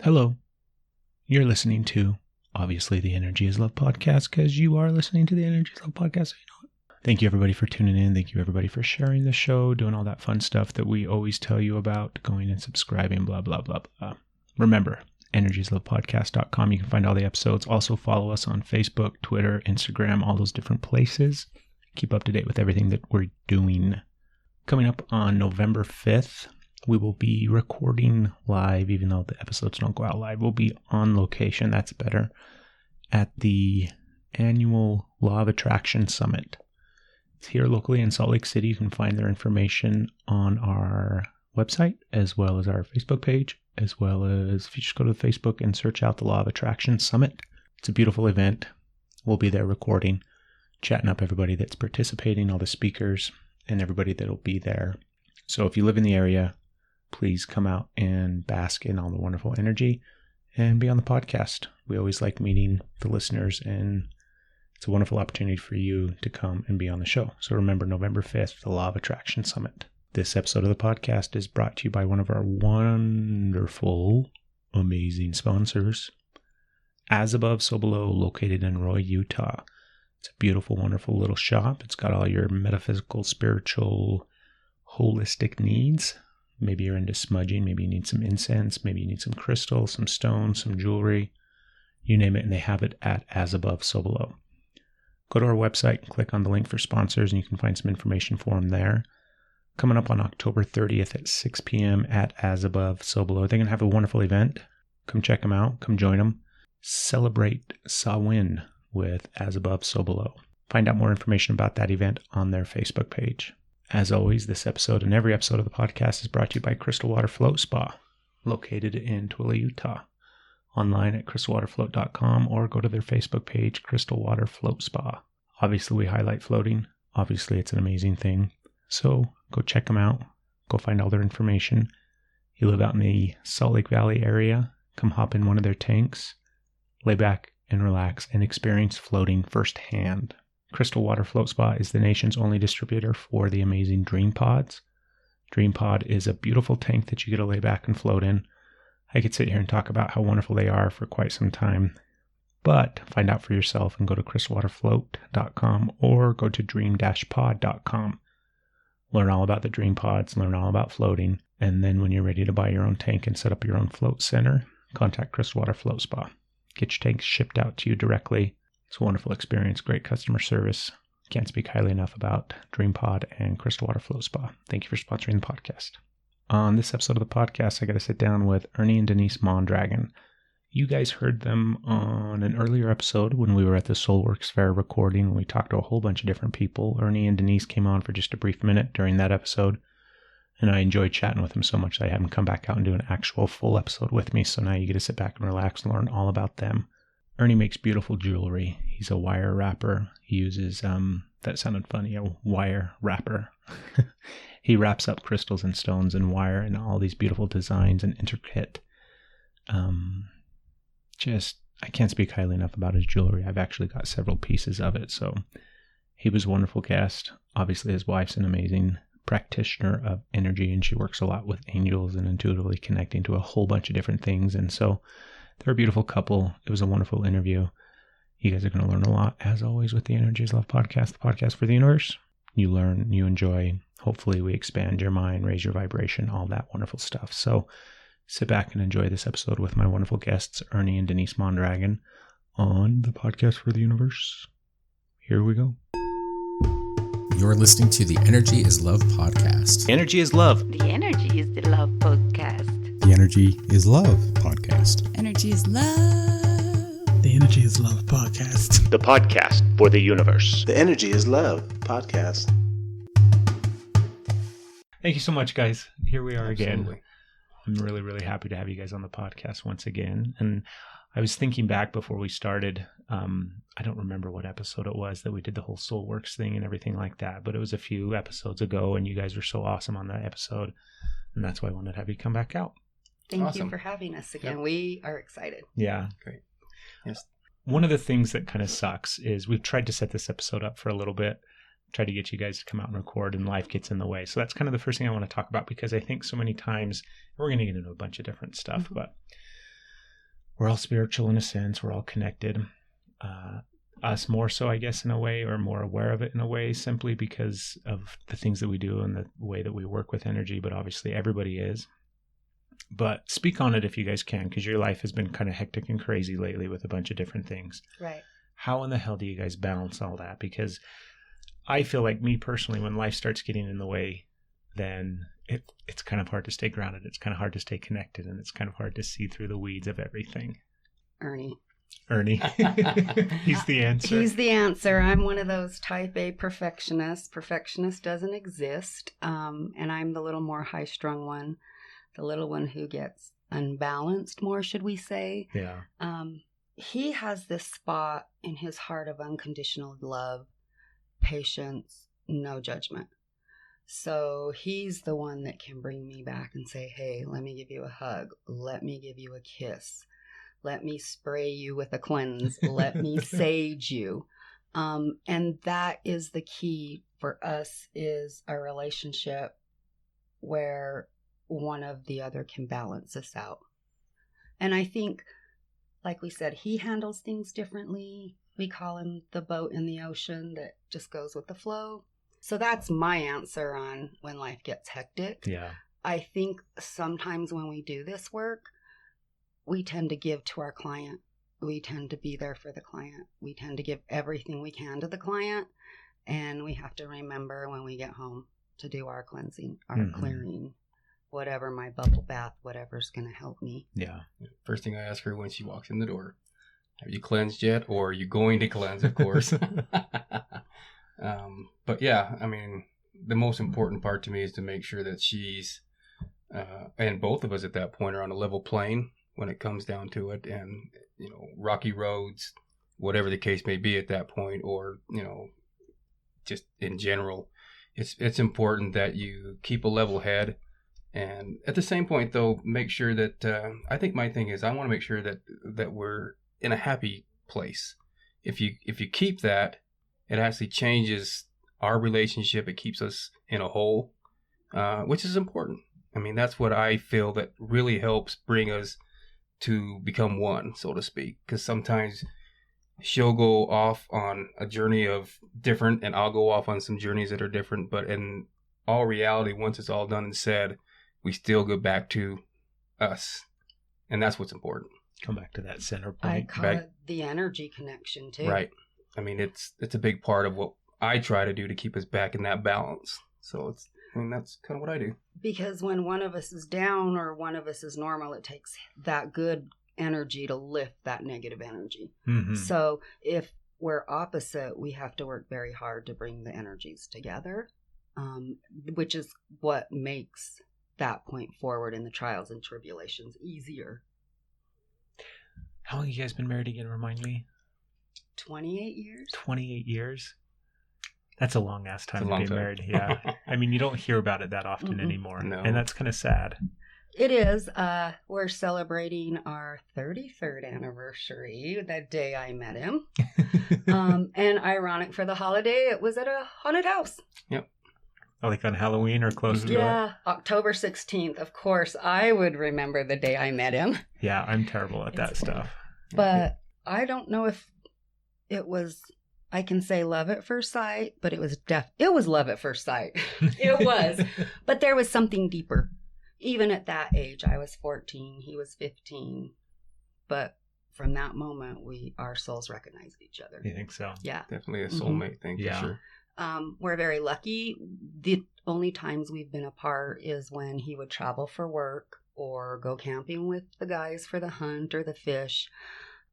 Hello. You're listening to, obviously, the Energy is Love podcast, because you are listening to the Energy is Love podcast, so you know it. Thank you, everybody, for tuning in. Thank you, everybody, for sharing the show, doing all that fun stuff that we always tell you about, going and subscribing, blah, blah, blah, blah. Remember, energyislovepodcast.com. You can find all the episodes. Also follow us on Facebook, Twitter, Instagram, all those different places. Keep up to date with everything that we're doing. Coming up on November 5th, we will be recording live, even though the episodes don't go out live. We'll be on location, that's better, at the annual Law of Attraction Summit. It's here locally in Salt Lake City. You can find their information on our website, as well as our Facebook page, as well as if you just go to Facebook and search out the Law of Attraction Summit. It's a beautiful event. We'll be there recording, chatting up everybody that's participating, all the speakers, and everybody that'll be there. So if you live in the area, please come out and bask in all the wonderful energy and be on the podcast. We always like meeting the listeners, and it's a wonderful opportunity for you to come and be on the show. So remember, November 5th, the Law of Attraction Summit. This episode of the podcast is brought to you by one of our wonderful, amazing sponsors, As Above, So Below, located in Roy, Utah. It's a beautiful, wonderful little shop. It's got all your metaphysical, spiritual, holistic needs. Maybe you're into smudging. Maybe you need some incense. Maybe you need some crystals, some stones, some jewelry. You name it, and they have it at As Above, So Below. Go to our website and click on the link for sponsors, and you can find some information for them there. Coming up on October 30th at 6 p.m. at As Above, So Below. They're going to have a wonderful event. Come check them out. Come join them. Celebrate Samhain with As Above, So Below. Find out more information about that event on their Facebook page. As always, this episode and every episode of the podcast is brought to you by Crystal Water Float Spa, located in Twila, Utah. Online at crystalwaterfloat.com or go to their Facebook page, Crystal Water Float Spa. Obviously, we highlight floating. Obviously, it's an amazing thing. So go check them out. Go find all their information. You live out in the Salt Lake Valley area, come hop in one of their tanks, lay back and relax and experience floating firsthand. Crystal Water Float Spa is the nation's only distributor for the amazing Dream Pods. Dream Pod is a beautiful tank that you get to lay back and float in. I could sit here and talk about how wonderful they are for quite some time, but find out for yourself and go to crystalwaterfloat.com or go to dream-pod.com. Learn all about the Dream Pods, learn all about floating, and then when you're ready to buy your own tank and set up your own float center, contact Crystal Water Float Spa. Get your tanks shipped out to you directly. It's a wonderful experience, great customer service. Can't speak highly enough about Dream Pod and Crystal Water Float Spa. Thank you for sponsoring the podcast. On this episode of the podcast, I got to sit down with Ernie and Denise Mondragon. You guys heard them on an earlier episode when we were at the Soulworks Fair recording. We talked to a whole bunch of different people. Ernie and Denise came on for just a brief minute during that episode, and I enjoyed chatting with them so much that I had them come back out and do an actual full episode with me. So now you get to sit back and relax and learn all about them. Ernie makes beautiful jewelry. He's a wire wrapper. He uses, that sounded funny, a wire wrapper. He wraps up crystals and stones and wire and all these beautiful designs and intricate. I can't speak highly enough about his jewelry. I've actually got several pieces of it. So he was a wonderful guest. Obviously, his wife's an amazing practitioner of energy, and she works a lot with angels and intuitively connecting to a whole bunch of different things. And so they're a beautiful couple. It was a wonderful interview. You guys are going to learn a lot, as always, with the Energy is Love podcast, the podcast for the universe. You learn, you enjoy. Hopefully we expand your mind, raise your vibration, all that wonderful stuff. So sit back and enjoy this episode with my wonderful guests, Ernie and Denise Mondragon, on the podcast for the universe. Here we go. You're listening to the Energy is Love podcast. Energy is love. The Energy is the Love podcast. The Energy is Love podcast. Energy is love. The Energy is Love podcast. The podcast for the universe. The Energy is Love podcast. Thank you so much, guys. Here we are Absolutely. again. I'm really, really happy to have you guys on the podcast once again. And I was thinking back before we started, I don't remember what episode it was that we did the whole Soulworks thing and everything like that, but it was a few episodes ago, and you guys were so awesome on that episode, and that's why I wanted to have you come back out. Thank Awesome. you for having us again. Yep. We are excited. Yeah. Great. Yes. One of the things that kind of sucks is we've tried to set this episode up for a little bit, try to get you guys to come out and record, and life gets in the way. So that's kind of the first thing I want to talk about, because I think so many times we're going to get into a bunch of different stuff, but we're all spiritual in a sense. We're all connected. Us more so, I guess, in a way, or more aware of it in a way, simply because of the things that we do and the way that we work with energy. But obviously everybody is. But speak on it if you guys can, because your life has been kind of hectic and crazy lately with a bunch of different things. Right. How in the hell do you guys balance all that? Because I feel like, me personally, when life starts getting in the way, then it's kind of hard to stay grounded. It's kind of hard to stay connected, and it's kind of hard to see through the weeds of everything. Ernie. He's the answer. He's the answer. I'm one of those type A perfectionists. Perfectionist doesn't exist. And I'm the little more high-strung one. The little one who gets unbalanced more, should we say. Yeah. He has this spot in his heart of unconditional love, patience, no judgment. So he's the one that can bring me back and say, hey, let me give you a hug. Let me give you a kiss. Let me spray you with a cleanse. Let me sage you. And that is the key for us, is a relationship where one of the other can balance us out. And I think, like we said, he handles things differently. We call him the boat in the ocean that just goes with the flow. So that's my answer on when life gets hectic. Yeah. I think sometimes when we do this work, we tend to give to our client. We tend to be there for the client. We tend to give everything we can to the client. And we have to remember when we get home to do our cleansing, our clearing, whatever, my bubble bath, whatever's going to help me. Yeah. First thing I ask her when she walks in the door, have you cleansed yet? Or are you going to cleanse, of course? But yeah, I mean, the most important part to me is to make sure that she's, and both of us at that point are on a level plane when it comes down to it. And, you know, rocky roads, whatever the case may be at that point, or, you know, just in general, it's important that you keep a level head. And at the same point, though, make sure that, I think my thing is I want to make sure that we're in a happy place. If you keep that, it actually changes our relationship. It keeps us in a whole, which is important. I mean, that's what I feel that really helps bring us to become one, so to speak. Because sometimes she'll go off on a journey of different, and I'll go off on some journeys that are different. But in all reality, once it's all done and said, we still go back to us. And that's what's important. Come back to that center I point. call it the energy connection, too. Right. I mean, it's a big part of what I try to do to keep us back in that balance. So that's kind of what I do. Because when one of us is down or one of us is normal, it takes that good energy to lift that negative energy. Mm-hmm. So if we're opposite, we have to work very hard to bring the energies together, which is what makes that point forward in the trials and tribulations easier. How long have you guys been married again? Remind me. 28 years. 28 years? That's a long ass time to be time. married. Yeah. I mean, you don't hear about it that often anymore. No. And that's kind of sad. It is. We're celebrating our 33rd anniversary, that day I met him. And ironic for the holiday, it was at a haunted house. Yep. Like on Halloween or close to it? Yeah, October 16th. Of course, I would remember the day I met him. Yeah, I'm terrible at that stuff. But I don't know if it was, I can say love at first sight, but it was love at first sight. It was. But there was something deeper. Even at that age, I was 14, he was 15. But from that moment, our souls recognized each other. You think so? Yeah. Definitely a soulmate thing, Yeah. for sure. We're very lucky. The only times we've been apart is when he would travel for work or go camping with the guys for the hunt or the fish.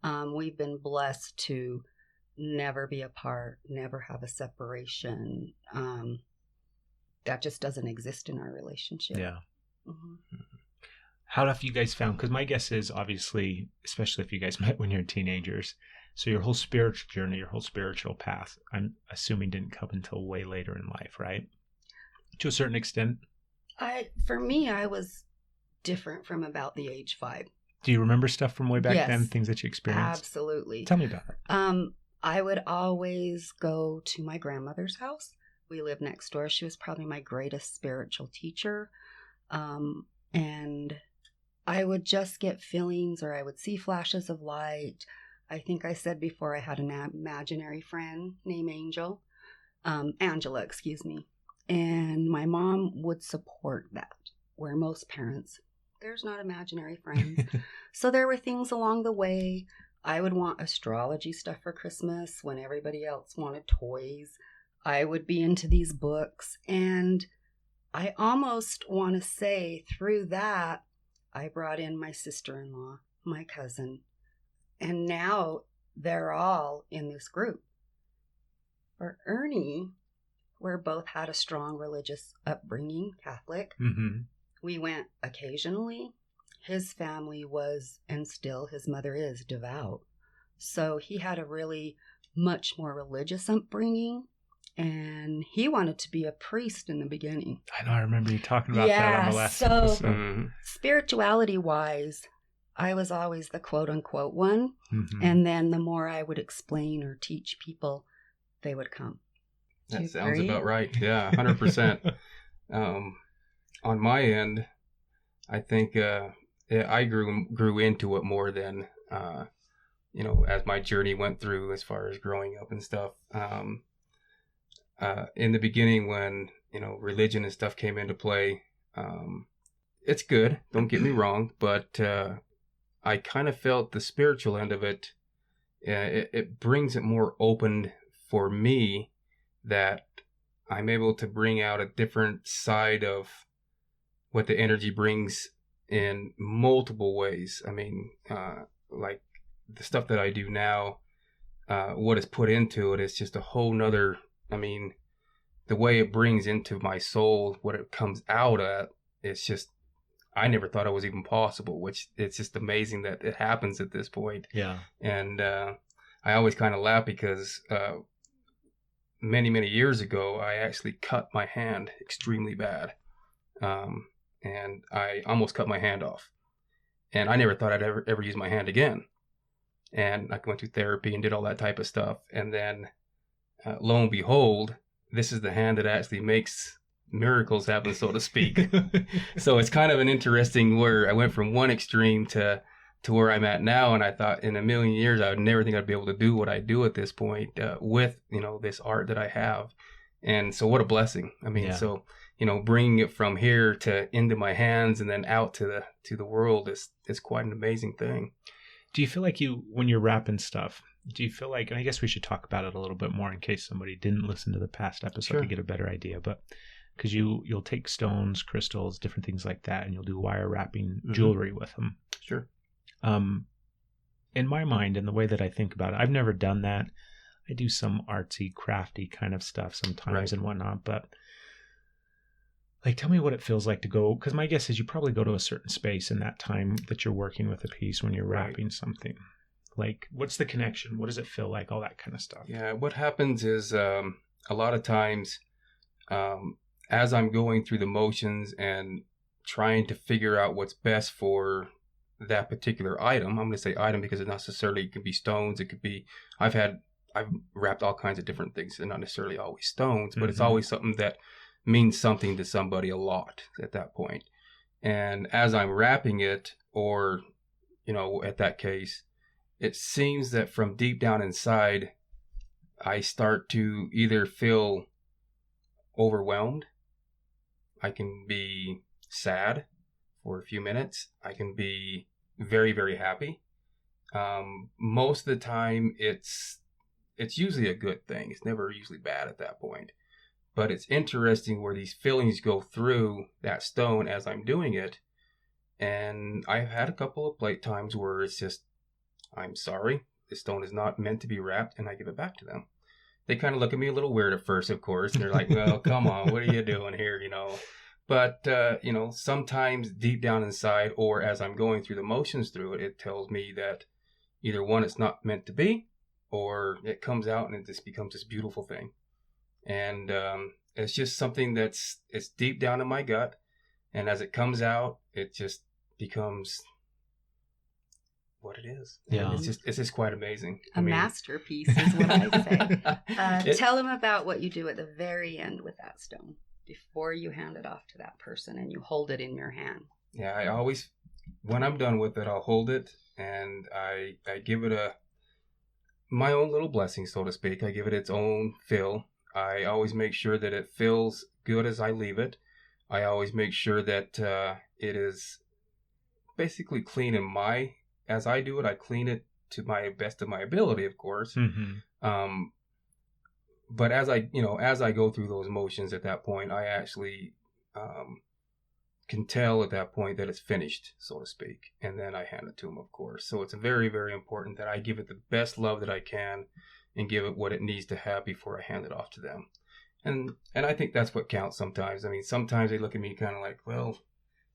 We've been blessed to never be apart, never have a separation. That just doesn't exist in our relationship. Yeah. Mm-hmm. How have you guys found, because my guess is obviously, especially if you guys met when you're teenagers, so your whole spiritual journey, your whole spiritual path, I'm assuming didn't come until way later in life, right? To a certain extent. For me, I was different from about the age 5. Do you remember stuff from way back Yes. then, things that you experienced? Absolutely. Tell me about it. I would always go to my grandmother's house. We lived next door. She was probably my greatest spiritual teacher. And I would just get feelings, or I would see flashes of light. I think I said before I had an imaginary friend named Angela, excuse me. And my mom would support that, where most parents, there's not imaginary friends. So there were things along the way. I would want astrology stuff for Christmas when everybody else wanted toys. I would be into these books. And I almost want to say through that, I brought in my sister-in-law, my cousin, and now they're all in this group. For Ernie, we both had a strong religious upbringing, Catholic. Mm-hmm. We went occasionally. His family was, and still his mother is, devout. So he had a really much more religious upbringing. And he wanted to be a priest in the beginning. I know, I remember you talking about that on the last episode. Spirituality-wise, I was always the quote-unquote one. Mm-hmm. And then the more I would explain or teach people, they would come. That sounds about right. Yeah, 100%. On my end, I think I grew into it more than, as my journey went through as far as growing up and stuff. In the beginning when, religion and stuff came into play, it's good, don't get me wrong, but I kind of felt the spiritual end of it, it brings it more open for me, that I'm able to bring out a different side of what the energy brings in multiple ways. I mean, like the stuff that I do now, what is put into it is just a whole nother, the way it brings into my soul, what it comes out at, it's just, I never thought it was even possible, which it's just amazing that it happens at this point. Yeah. And I always kind of laugh because many, many years ago, I actually cut my hand extremely bad. And I almost cut my hand off. And I never thought I'd ever use my hand again. And I went through therapy and did all that type of stuff. And then lo and behold, this is the hand that actually makes miracles happen, so to speak. So it's kind of an interesting where I went from one extreme to where I'm at now. And I thought in a million years, I would never think I'd be able to do what I do at this point with, this art that I have. And so what a blessing. So, bringing it from here to into my hands and then out to the world is quite an amazing thing. Do you feel like when you're rapping stuff, do you feel like, and I guess we should talk about it a little bit more in case somebody didn't listen to the past episode to get a better idea, but because you'll take stones, crystals, different things like that, and you'll do wire wrapping jewelry with them. Sure. In my mind, and the way that I think about it, I've never done that. I do some artsy, crafty kind of stuff sometimes and whatnot, but like, tell me what it feels like to go, because my guess is you probably go to a certain space in that time that you're working with a piece when you're wrapping something. Like, what's the connection? What does it feel like? All that kind of stuff. Yeah, what happens is a lot of times as I'm going through the motions and trying to figure out what's best for that particular item, I'm going to say item because it necessarily can be stones. It could be, I've wrapped all kinds of different things, and not necessarily always stones, but it's always something that means something to somebody a lot at that point. And as I'm wrapping it, or, at that case, it seems that from deep down inside, I start to either feel overwhelmed. I can be sad for a few minutes. I can be very, very happy. Most of the time, it's usually a good thing. It's never usually bad at that point. But it's interesting where these feelings go through that stone as I'm doing it. And I've had a couple of plate times where it's just, I'm sorry, this stone is not meant to be wrapped, and I give it back to them. They kind of look at me a little weird at first, of course, and they're like, well, come on, what are you doing here, But, sometimes deep down inside, or as I'm going through the motions through it, it tells me that either one, it's not meant to be, or it comes out and it just becomes this beautiful thing. And it's just something it's deep down in my gut. And as it comes out, it just becomes what it is. Yeah. It's just quite amazing. Masterpiece is what I say. Tell them about what you do at the very end with that stone before you hand it off to that person and you hold it in your hand. Yeah, I always when I'm done with it, I'll hold it and I give it my own little blessing, so to speak. I give it its own feel. I always make sure that it feels good as I leave it. I always make sure that it is basically clean as I do it. I clean it to my best of my ability, of course. Mm-hmm. But as I go through those motions at that point, I actually can tell at that point that it's finished, so to speak. And then I hand it to them, of course. So it's very, very important that I give it the best love that I can and give it what it needs to have before I hand it off to them. And I think that's what counts sometimes. I mean, sometimes they look at me kind of like, well,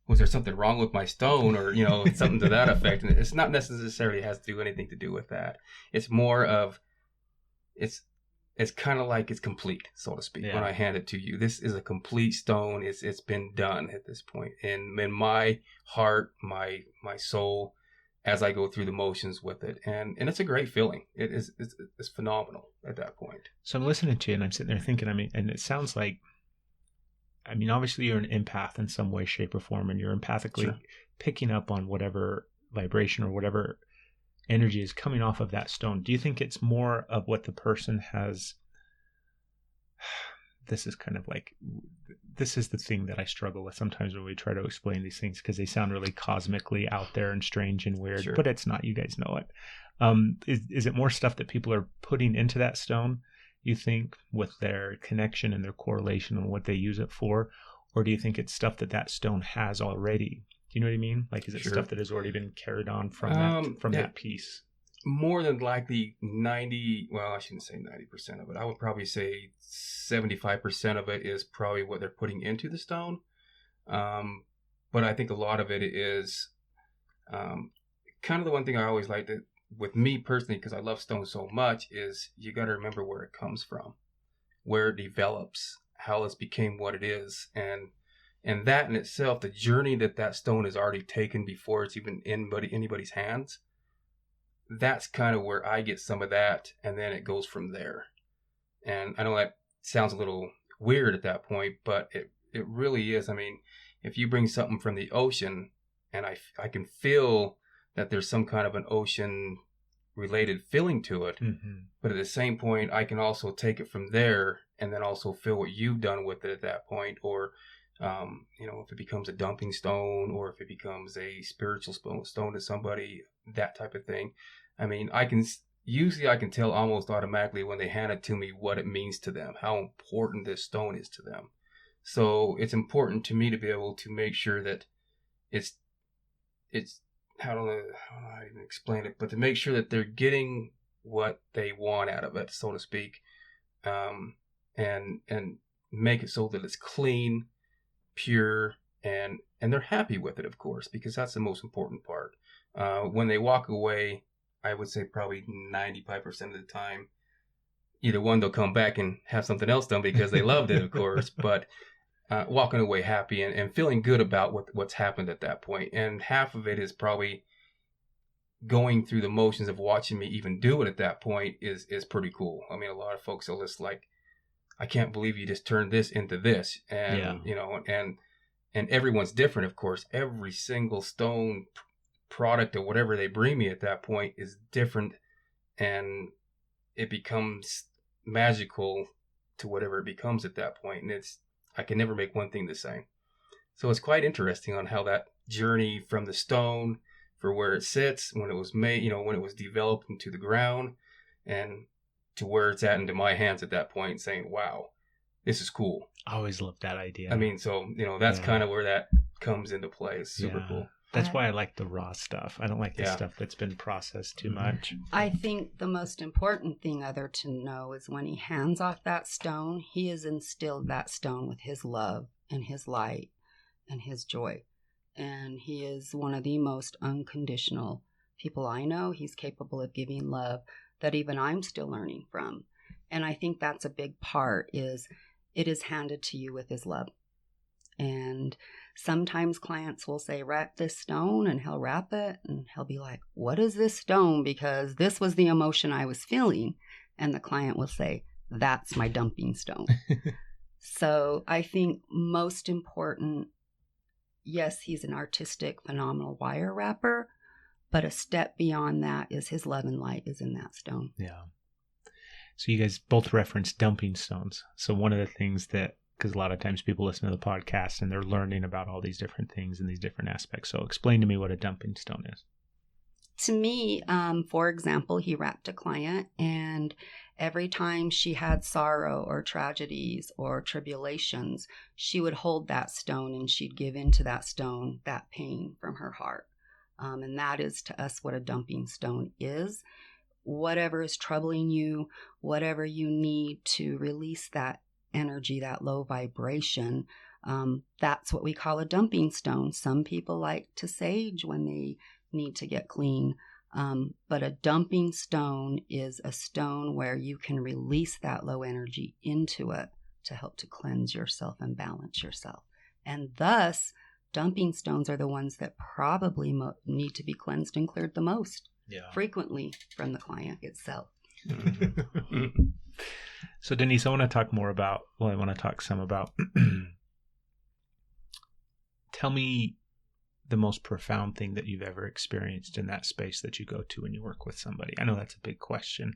was there something wrong with my stone, or, something to that effect? And it's not necessarily has to do anything to do with that. It's more of, it's kind of like it's complete, so to speak, when I hand it to you. This is a complete stone. It's been done at this point. And in my heart, my soul, as I go through the motions with it. And it's a great feeling. It's phenomenal at that point. So I'm listening to you and I'm sitting there thinking, and it sounds like, obviously you're an empath in some way, shape, or form, and you're empathically picking up on whatever vibration or whatever energy is coming off of that stone. Do you think it's more of what the person has? This is the thing that I struggle with sometimes when we try to explain these things, because they sound really cosmically out there and strange and weird, but it's not. You guys know it. Is it more stuff that people are putting into that stone, you think, with their connection and their correlation and what they use it for? Or do you think it's stuff that stone has already? Do you know what I mean? Like, is it stuff that has already been carried on from that piece? More than likely I shouldn't say 90% of it. I would probably say 75% of it is probably what they're putting into the stone. But I think a lot of it is kind of the one thing I always like to, with me personally, because I love stone so much, is you got to remember where it comes from, where it develops, how it's became what it is. And that in itself, the journey that stone has already taken before it's even in anybody's hands, that's kind of where I get some of that, and then it goes from there. And I know that sounds a little weird at that point, but it really is. I mean, if you bring something from the ocean, and I can feel that there's some kind of an ocean-related feeling to it, but at the same point, I can also take it from there and then also feel what you've done with it at that point, or if it becomes a dumping stone, or if it becomes a spiritual stone to somebody, that type of thing. I mean, I can tell almost automatically when they hand it to me what it means to them, how important this stone is to them. So it's important to me to be able to make sure that it's I don't know how to even explain it, but to make sure that they're getting what they want out of it, so to speak, and make it so that it's clean, pure, and they're happy with it, of course, because that's the most important part. When they walk away, I would say probably 95% of the time, either one, they'll come back and have something else done because they loved it, of course, but walking away happy and feeling good about what's happened at that point. And half of it is probably going through the motions of watching me even do it at that point is pretty cool. I mean, a lot of folks are just like, I can't believe you just turned this into this. And, and everyone's different, of course. Every single stone product or whatever they bring me at that point is different, and it becomes magical to whatever it becomes at that point. And I can never make one thing the same. So it's quite interesting on how that journey from the stone, for where it sits, when it was made, when it was developed into the ground, and to where it's at into my hands at that point, saying, wow, this is cool. I always loved that idea. I mean, so, that's kind of where that comes into play. It's super cool. That's why I like the raw stuff. I don't like the stuff that's been processed too much. I think the most important thing to know is when he hands off that stone, he has instilled that stone with his love and his light and his joy. And he is one of the most unconditional people I know. He's capable of giving love that even I'm still learning from. And I think that's a big part, is it is handed to you with his love. And sometimes clients will say, wrap this stone, and he'll wrap it and he'll be like, what is this stone? Because this was the emotion I was feeling. And the client will say, that's my dumping stone. So I think most important, yes, he's an artistic, phenomenal wire wrapper, but a step beyond that is his love and light is in that stone. Yeah. So you guys both referenced dumping stones. So one of the things that, because a lot of times people listen to the podcast and they're learning about all these different things and these different aspects. So explain to me what a dumping stone is. To me, for example, he wrapped a client, and every time she had sorrow or tragedies or tribulations, she would hold that stone and she'd give into that stone that pain from her heart. And that is to us what a dumping stone is. Whatever is troubling you, whatever you need to release that energy, that low vibration, that's what we call a dumping stone. Some people like to sage when they need to get clean. But a dumping stone is a stone where you can release that low energy into it to help to cleanse yourself and balance yourself. And thus, dumping stones are the ones that probably need to be cleansed and cleared the most frequently from the client itself. So Denise, I want to talk some about tell me the most profound thing that you've ever experienced in that space that you go to when you work with somebody. I know that's a big question.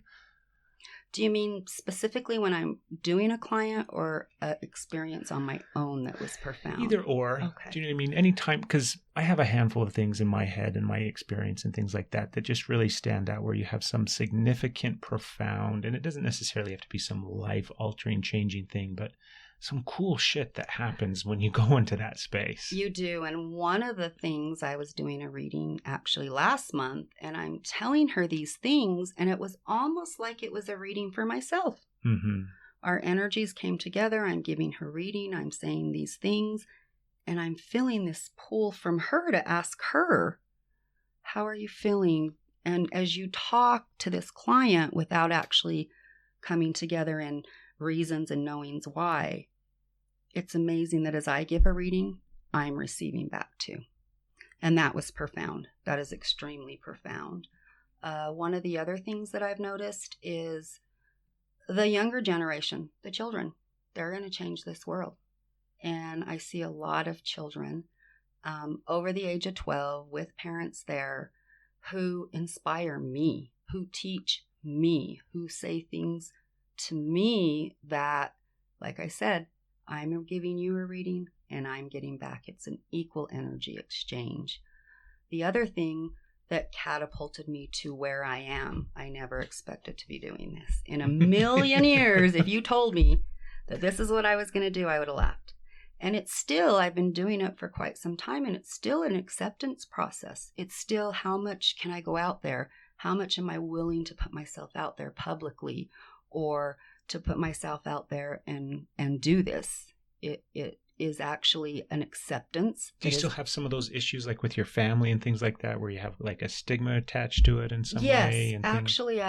Do you mean specifically when I'm doing a client, or an experience on my own that was profound? Either or. Okay. Do you know what I mean? Anytime, because I have a handful of things in my head and my experience and things like that just really stand out, where you have some significant, profound, and it doesn't necessarily have to be some life-altering, changing thing, but some cool shit that happens when you go into that space. You do. And one of the things, I was doing a reading actually last month, and I'm telling her these things, and it was almost like it was a reading for myself. Mm-hmm. Our energies came together. I'm giving her reading. I'm saying these things, and I'm feeling this pull from her to ask her, how are you feeling? And as you talk to this client without actually coming together in reasons and knowings why, it's amazing that as I give a reading, I'm receiving back too. And that was profound. That is extremely profound. One of the other things that I've noticed is the younger generation, the children, they're going to change this world. And I see a lot of children over the age of 12 with parents there who inspire me, who teach me, who say things to me that, like I said, I'm giving you a reading and I'm getting back. It's an equal energy exchange. The other thing that catapulted me to where I am, I never expected to be doing this. In a million years, if you told me that this is what I was going to do, I would have laughed. And it's still, I've been doing it for quite some time, and it's still an acceptance process. It's still, how much can I go out there? How much am I willing to put myself out there publicly, or to put myself out there and do this? It is actually an acceptance. Do you still have some of those issues, like with your family and things like that, where you have like a stigma attached to it in some way? Yes, actually,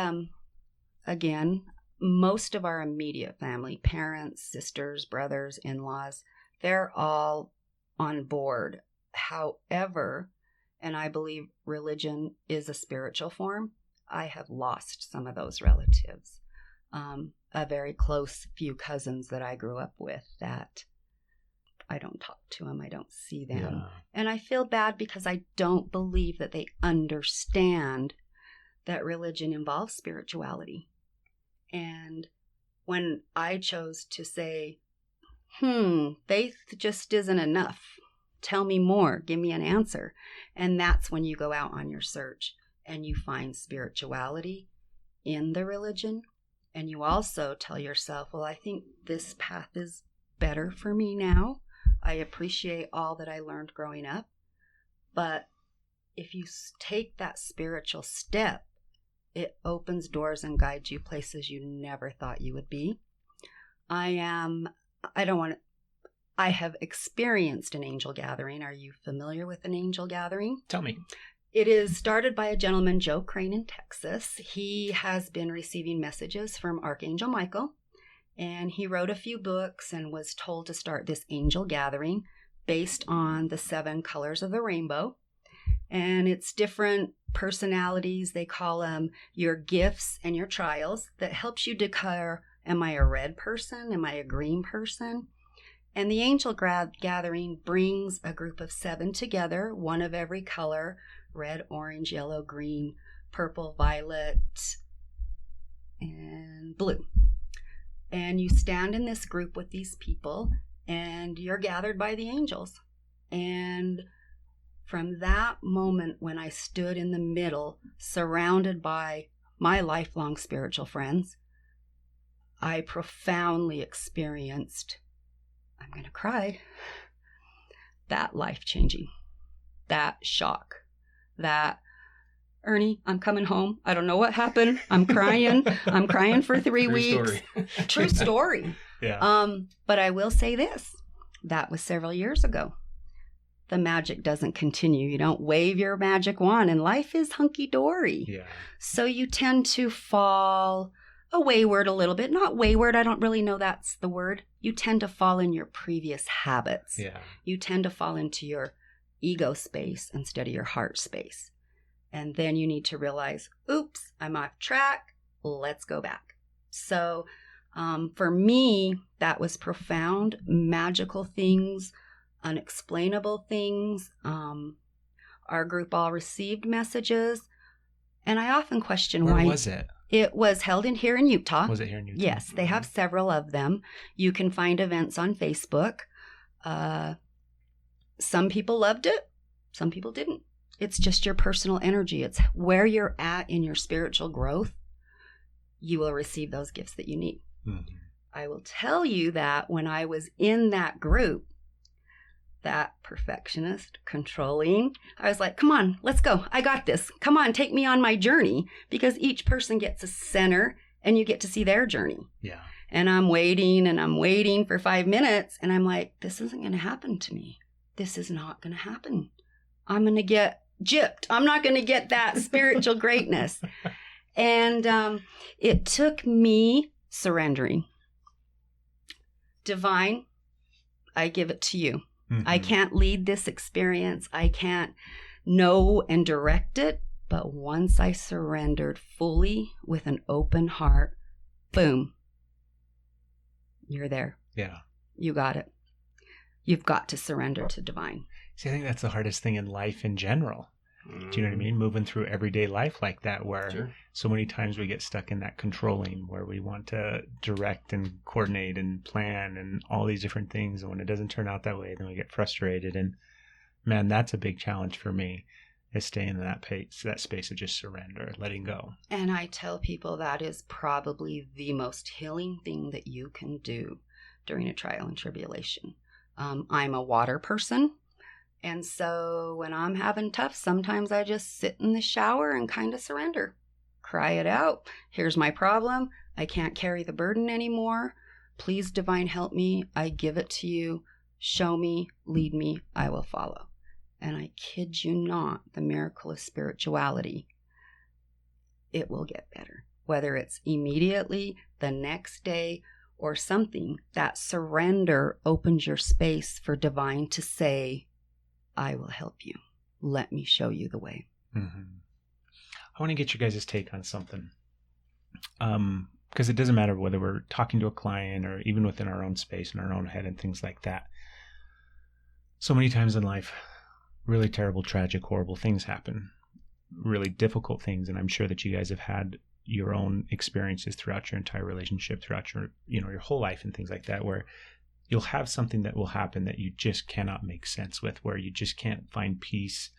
again, most of our immediate family, parents, sisters, brothers, in-laws, they're all on board. However, and I believe religion is a spiritual form, I have lost some of those relatives. A very close few cousins that I grew up with that I don't talk to them, I don't see them. Yeah. And I feel bad because I don't believe that they understand that religion involves spirituality. And when I chose to say, faith just isn't enough, tell me more, give me an answer. And that's when you go out on your search and you find spirituality in the religion. And you also tell yourself, well, I think this path is better for me now. I appreciate all that I learned growing up. But if you take that spiritual step, it opens doors and guides you places you never thought you would be. I have experienced an angel gathering. Are you familiar with an angel gathering? Tell me. It is started by a gentleman, Joe Crane, in Texas. He has been receiving messages from Archangel Michael, and he wrote a few books and was told to start this angel gathering based on the 7 colors of the rainbow. And it's different personalities. They call them your gifts and your trials that helps you declare, am I a red person? Am I a green person? And the angel gathering brings a group of 7 together, one of every color, red, orange, yellow, green, purple, violet, and blue. And you stand in this group with these people, and you're gathered by the angels. And from that moment when I stood in the middle, surrounded by my lifelong spiritual friends, I profoundly experienced, I'm going to cry, that life-changing, that shock, that, Ernie, I'm coming home. I don't know what happened. I'm crying. I'm crying for 3 weeks. True story. Yeah. But I will say this. That was several years ago. The magic doesn't continue. You don't wave your magic wand, and life is hunky-dory. Yeah. So you tend to fall wayward a little bit. Not wayward. I don't really know that's the word. You tend to fall in your previous habits. Yeah. You tend to fall into your ego space instead of your heart space. And then you need to realize, oops, I'm off track. Let's go back. So for me, that was profound, magical things, unexplainable things. Our group all received messages. And I often question Where why. was it? It was held here in Utah. Was it here in Utah? Yes, they have several of them. You can find events on Facebook. Some people loved it. Some people didn't. It's just your personal energy. It's where you're at in your spiritual growth. You will receive those gifts that you need. Mm-hmm. I will tell you that when I was in that group, that perfectionist, controlling, I was like, come on, let's go. I got this. Come on, take me on my journey. Because each person gets a center and you get to see their journey. Yeah. And I'm waiting for 5 minutes. And I'm like, this isn't going to happen to me. This is not going to happen. I'm going to get gypped. I'm not going to get that spiritual greatness. And it took me surrendering. Divine, I give it to you. Mm-hmm. I can't lead this experience. I can't know and direct it. But once I surrendered fully with an open heart, boom, you're there. Yeah. You got it. You've got to surrender to divine. See, I think that's the hardest thing in life in general. Do you know what I mean? Moving through everyday life like that, where so many times we get stuck in that controlling, where we want to direct and coordinate and plan and all these different things. And when it doesn't turn out that way, then we get frustrated. And man, that's a big challenge for me, is staying in that space of just surrender, letting go. And I tell people that is probably the most healing thing that you can do during a trial and tribulation. I'm a water person. And so when I'm having tough, sometimes I just sit in the shower and kind of surrender. Cry it out. Here's my problem. I can't carry the burden anymore. Please, divine, help me. I give it to you. Show me, lead me, I will follow. And I kid you not, the miracle of spirituality, it will get better. Whether it's immediately, the next day, or something, that surrender opens your space for divine to say, I will help you. Let me show you the way. Mm-hmm. I want to get you guys' take on something. Because it doesn't matter whether we're talking to a client or even within our own space, in our own head and things like that. So many times in life, really terrible, tragic, horrible things happen. Really difficult things. And I'm sure that you guys have had your own experiences throughout your entire relationship, throughout your, your whole life and things like that, where you'll have something that will happen that you just cannot make sense with, where you just can't find peace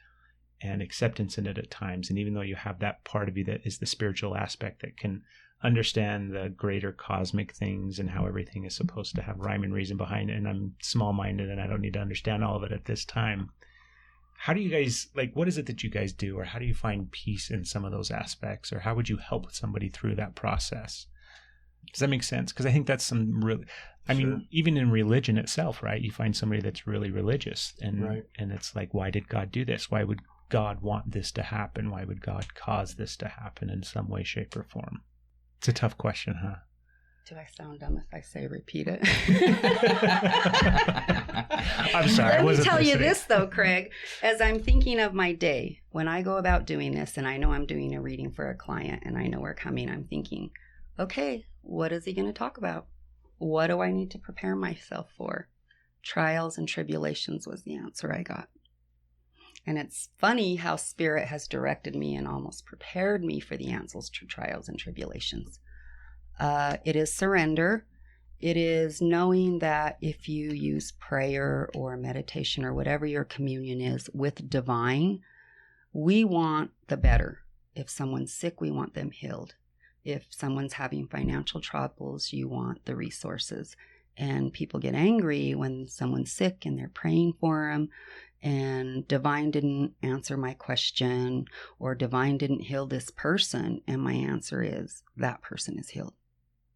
and acceptance in it at times. And even though you have that part of you that is the spiritual aspect that can understand the greater cosmic things and how everything is supposed to have rhyme and reason behind it, and I'm small-minded and I don't need to understand all of it at this time. How do you guys, what is it that you guys do, or how do you find peace in some of those aspects, or how would you help somebody through that process? Does that make sense? Because I think that's some really, I mean, even in religion itself, right? You find somebody that's really religious and it's like, why did God do this? Why would God want this to happen? Why would God cause this to happen in some way, shape, or form? It's a tough question, huh? Do I sound dumb if I say repeat it? I'm sorry. Let me tell you this, though, Craig. As I'm thinking of my day, when I go about doing this, and I know I'm doing a reading for a client, and I know we're coming, I'm thinking, okay, what is he going to talk about? What do I need to prepare myself for? Trials and tribulations was the answer I got. And it's funny how Spirit has directed me and almost prepared me for the answers to trials and tribulations. It is surrender. It is knowing that if you use prayer or meditation or whatever your communion is with divine, we want the better. If someone's sick, we want them healed. If someone's having financial troubles, you want the resources. And people get angry when someone's sick and they're praying for them, and divine didn't answer my question, or divine didn't heal this person. And my answer is that person is healed.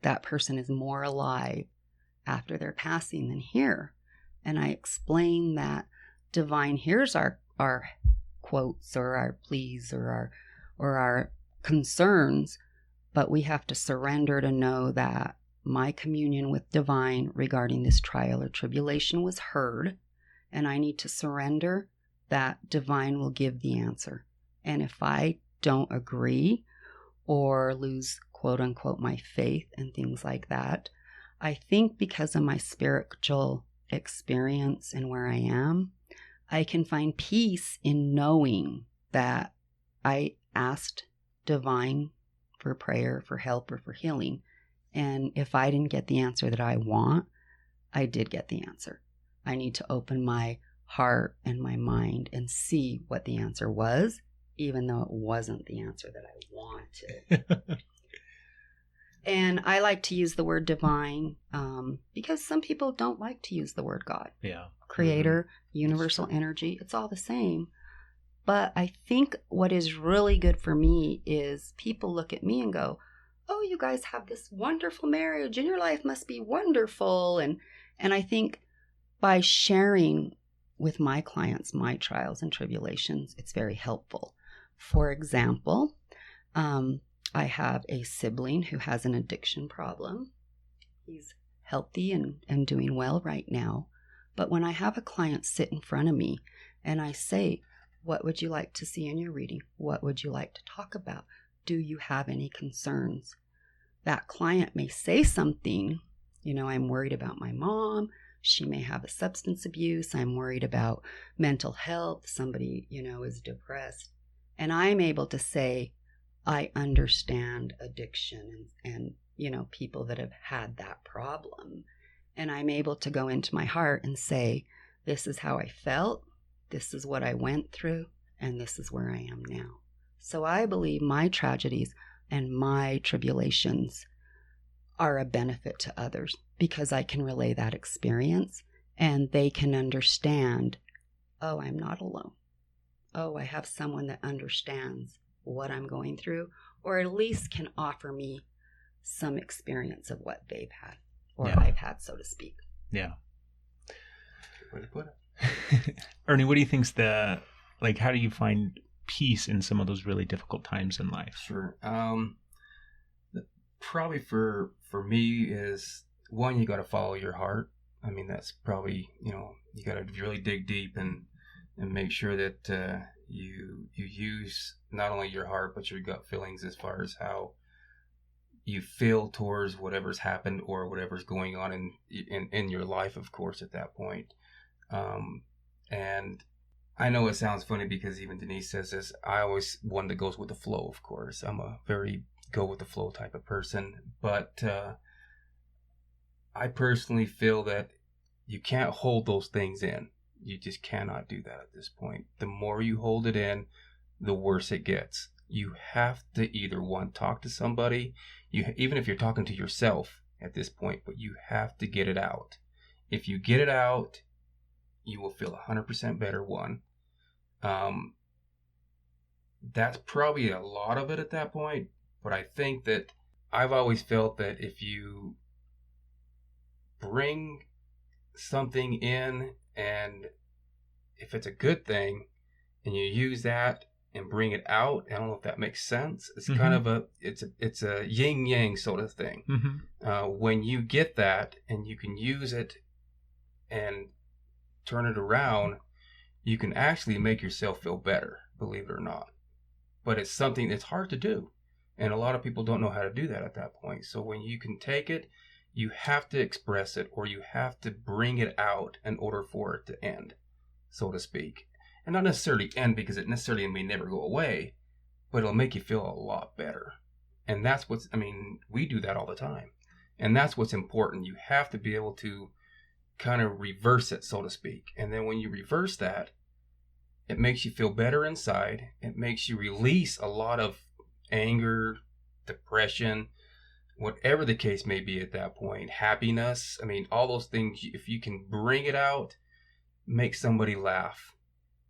That person is more alive after their passing than here. And I explain that divine hears our quotes or our pleas or our concerns, but we have to surrender to know that my communion with divine regarding this trial or tribulation was heard, and I need to surrender that divine will give the answer. And if I don't agree or lose, quote unquote, my faith and things like that, I think because of my spiritual experience and where I am, I can find peace in knowing that I asked divine for prayer, for help, or for healing. And if I didn't get the answer that I want, I did get the answer. I need to open my heart and my mind and see what the answer was, even though it wasn't the answer that I wanted. And I like to use the word divine because some people don't like to use the word God. Yeah. Creator, universal energy, it's all the same. But I think what is really good for me is people look at me and go, oh, you guys have this wonderful marriage and your life must be wonderful. And I think by sharing with my clients my trials and tribulations, it's very helpful. For example, I have a sibling who has an addiction problem. He's healthy and doing well right now. But when I have a client sit in front of me and I say, what would you like to see in your reading? What would you like to talk about? Do you have any concerns? That client may say something, I'm worried about my mom. She may have a substance abuse. I'm worried about mental health. Somebody, is depressed. And I'm able to say, I understand addiction and people that have had that problem. And I'm able to go into my heart and say, this is how I felt. This is what I went through. And this is where I am now. So I believe my tragedies and my tribulations are a benefit to others because I can relay that experience and they can understand, oh, I'm not alone. Oh, I have someone that understands what I'm going through, or at least can offer me some experience of what they've had or I've had, so to speak. Yeah. Good way to put it. Ernie, what do you think's how do you find peace in some of those really difficult times in life? Sure. Probably for me is, one, you got to follow your heart. I mean, that's probably, you got to really dig deep and make sure that you use not only your heart, but your gut feelings as far as how you feel towards whatever's happened or whatever's going on in your life, of course, at that point. And I know it sounds funny because even Denise says this. I always one that goes with the flow, of course. I'm a very go with the flow type of person. But I personally feel that you can't hold those things in. You just cannot do that at this point. The more you hold it in, the worse it gets. You have to either talk to somebody, even if you're talking to yourself at this point, but you have to get it out. If you get it out, you will feel 100% better, one. That's probably a lot of it at that point, but I think that I've always felt that if you bring something in, and if it's a good thing and you use that and bring it out, I don't know if that makes sense. It's kind of it's a yin yang sort of thing. When you get that and you can use it and turn it around, you can actually make yourself feel better, believe it or not. But it's something that's hard to do, and a lot of people don't know how to do that at that point. So when you can take it you have to express it, or you have to bring it out in order for it to end, so to speak. And not necessarily end because it necessarily may never go away, but it'll make you feel a lot better. And that's we do that all the time. And that's what's important. You have to be able to kind of reverse it, so to speak. And then when you reverse that, it makes you feel better inside. It makes you release a lot of anger, depression, whatever the case may be at that point, happiness. All those things, if you can bring it out, make somebody laugh,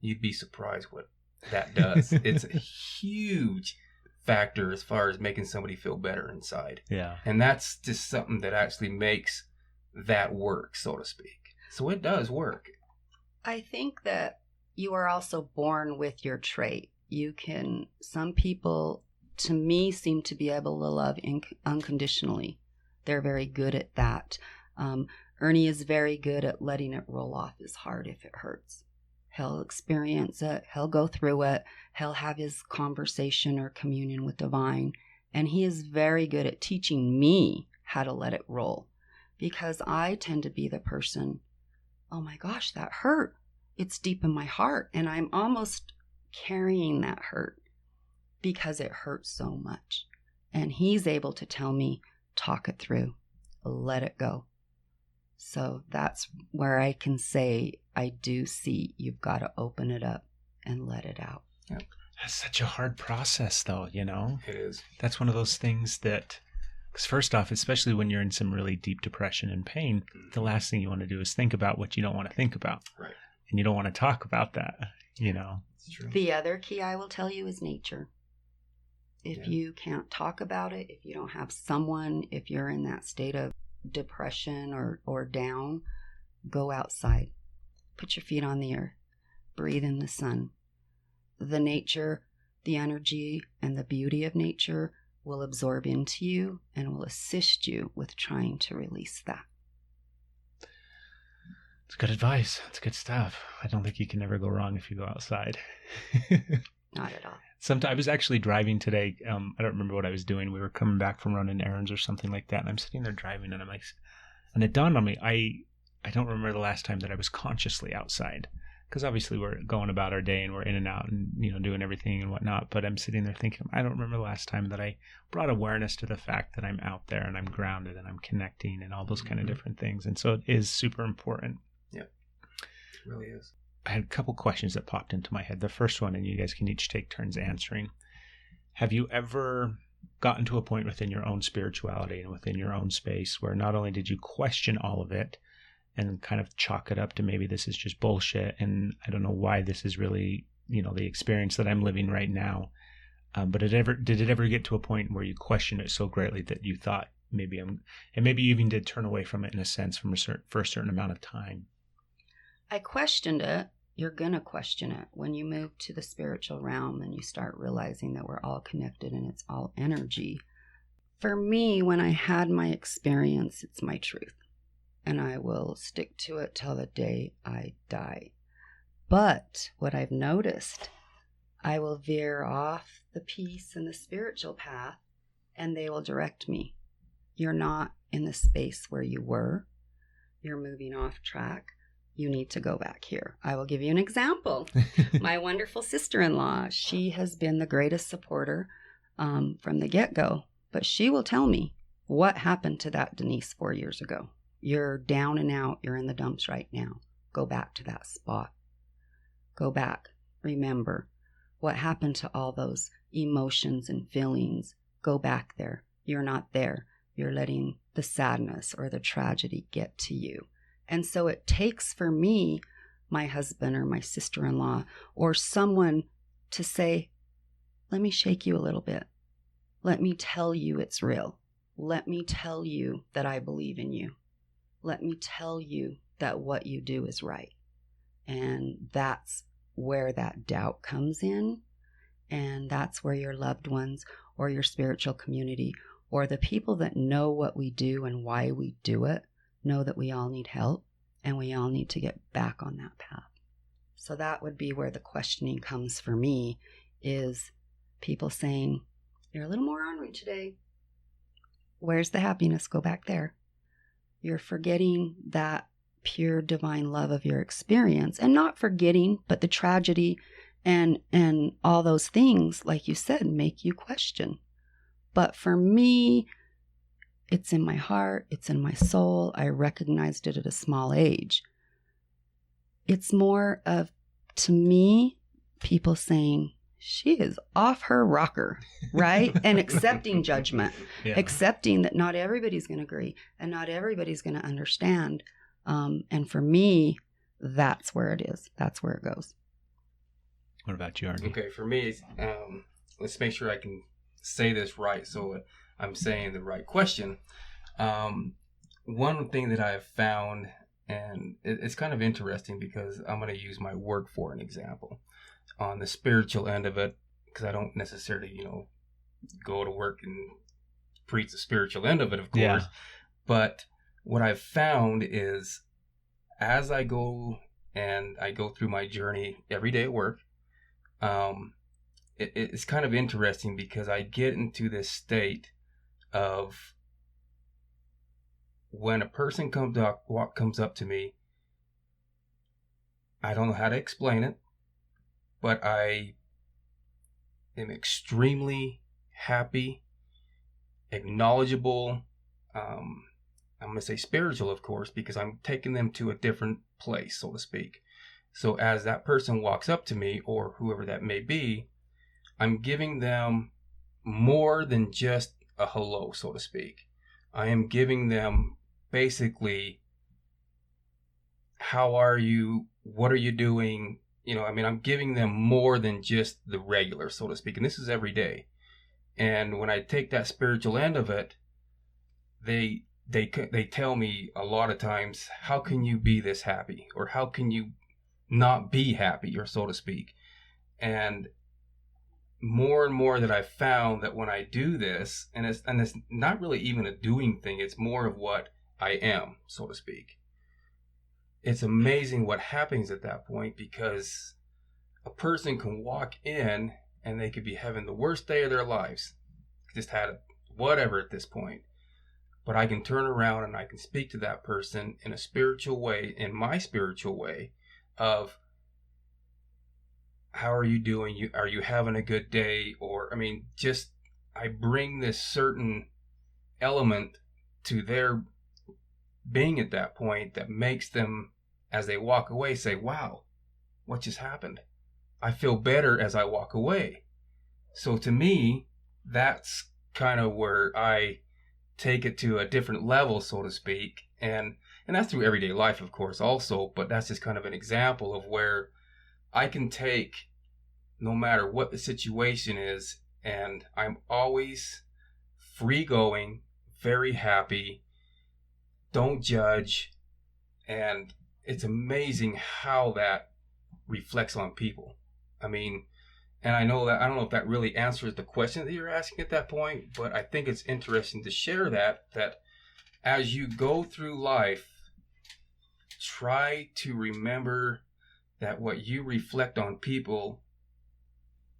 you'd be surprised what that does. It's a huge factor as far as making somebody feel better inside. Yeah. And that's just something that actually makes that work, so to speak. So it does work. I think that you are also born with your trait. Some people, to me, seem to be able to love unconditionally. They're very good at that. Ernie is very good at letting it roll off his heart if it hurts. He'll experience it. He'll go through it. He'll have his conversation or communion with divine. And he is very good at teaching me how to let it roll. Because I tend to be the person, oh my gosh, that hurt. It's deep in my heart. And I'm almost carrying that hurt because it hurts so much. And he's able to tell me, talk it through, let it go. So that's where I can say I do see you've got to open it up and let it out. Yep. That's such a hard process, though, It is. That's one of those things that, because first off, especially when you're in some really deep depression and pain, the last thing you want to do is think about what you don't want to think about. Right. And you don't want to talk about that, It's true. The other key I will tell you is nature. If you can't talk about it, if you don't have someone, if you're in that state of depression or down, go outside. Put your feet on the earth. Breathe in the sun. The nature, the energy, and the beauty of nature will absorb into you and will assist you with trying to release that. It's good advice. It's good stuff. I don't think you can ever go wrong if you go outside. Not at all. Sometimes I was actually driving today. I don't remember what I was doing. We were coming back from running errands or something like that. And I'm sitting there driving and I'm like, and it dawned on me, I don't remember the last time that I was consciously outside. Because obviously we're going about our day and we're in and out and, doing everything and whatnot. But I'm sitting there thinking, I don't remember the last time that I brought awareness to the fact that I'm out there and I'm grounded and I'm connecting and all those kind of different things. And so it is super important. Yeah, it really is. I had a couple questions that popped into my head. The first one, and you guys can each take turns answering. Have you ever gotten to a point within your own spirituality and within your own space where not only did you question all of it and kind of chalk it up to maybe this is just bullshit and I don't know why this is really, the experience that I'm living right now, but did it ever get to a point where you questioned it so greatly that you thought maybe and maybe you even did turn away from it in a sense for a certain amount of time? I questioned it. You're going to question it when you move to the spiritual realm and you start realizing that we're all connected and it's all energy. For me, when I had my experience, it's my truth. And I will stick to it till the day I die. But what I've noticed, I will veer off the peace and the spiritual path and they will direct me. You're not in the space where you were. You're moving off track. You need to go back here. I will give you an example. My wonderful sister-in-law, she has been the greatest supporter from the get-go. But she will tell me what happened to that Denise 4 years ago. You're down and out. You're in the dumps right now. Go back to that spot. Go back. Remember what happened to all those emotions and feelings. Go back there. You're not there. You're letting the sadness or the tragedy get to you. And so it takes for me, my husband or my sister-in-law or someone to say, let me shake you a little bit. Let me tell you it's real. Let me tell you that I believe in you. Let me tell you that what you do is right. And that's where that doubt comes in. And that's where your loved ones or your spiritual community or the people that know what we do and why we do it know that we all need help and we all need to get back on that path. So that would be where the questioning comes for me, is people saying, you're a little more ornery today. Where's the happiness? Go back there. you're forgetting that pure divine love of your experience, and not forgetting, but the tragedy and all those things, like you said, make you question. But for me, it's in my heart, it's in my soul. I recognized it at a small age. It's more of, to me, people saying, she is off her rocker, right? And accepting judgment, accepting that not everybody's going to agree and not everybody's going to understand. And for me, that's where it is. That's where it goes. What about you, Ernie? Okay, for me, let's make sure I can say this right so I'm saying the right question. One thing that I have found, and it's kind of interesting because I'm going to use my work for an example. On the spiritual end of it, because I don't necessarily, go to work and preach the spiritual end of it, of course. Yeah. But what I've found is as I go through my journey every day at work, it's kind of interesting because I get into this state of when a person comes up to me, I don't know how to explain it, but I am extremely happy, acknowledgeable. I'm going to say spiritual, of course, because I'm taking them to a different place, so to speak. So as that person walks up to me, or whoever that may be, I'm giving them more than just a hello, so to speak. I am giving them basically, how are you? What are you doing? I'm giving them more than just the regular, so to speak. And this is every day. And when I take that spiritual end of it, they tell me a lot of times, how can you be this happy? Or how can you not be happy, or so to speak? And more that I've found that when I do this, and it's not really even a doing thing, it's more of what I am, so to speak. It's amazing what happens at that point, because a person can walk in and they could be having the worst day of their lives, just had whatever at this point. But I can turn around and I can speak to that person in a spiritual way, in my spiritual way, of how are you doing? Are you having a good day? Or, I bring this certain element to their being at that point that makes them, as they walk away, say, wow, what just happened? I feel better as I walk away. So to me, that's kind of where I take it to a different level, so to speak. And that's through everyday life, of course, also. But that's just kind of an example of where I can take, no matter what the situation is, and I'm always free going, very happy, don't judge. And it's amazing how that reflects on people. And I know that, I don't know if that really answers the question that you're asking at that point, but I think it's interesting to share that as you go through life, try to remember that what you reflect on people,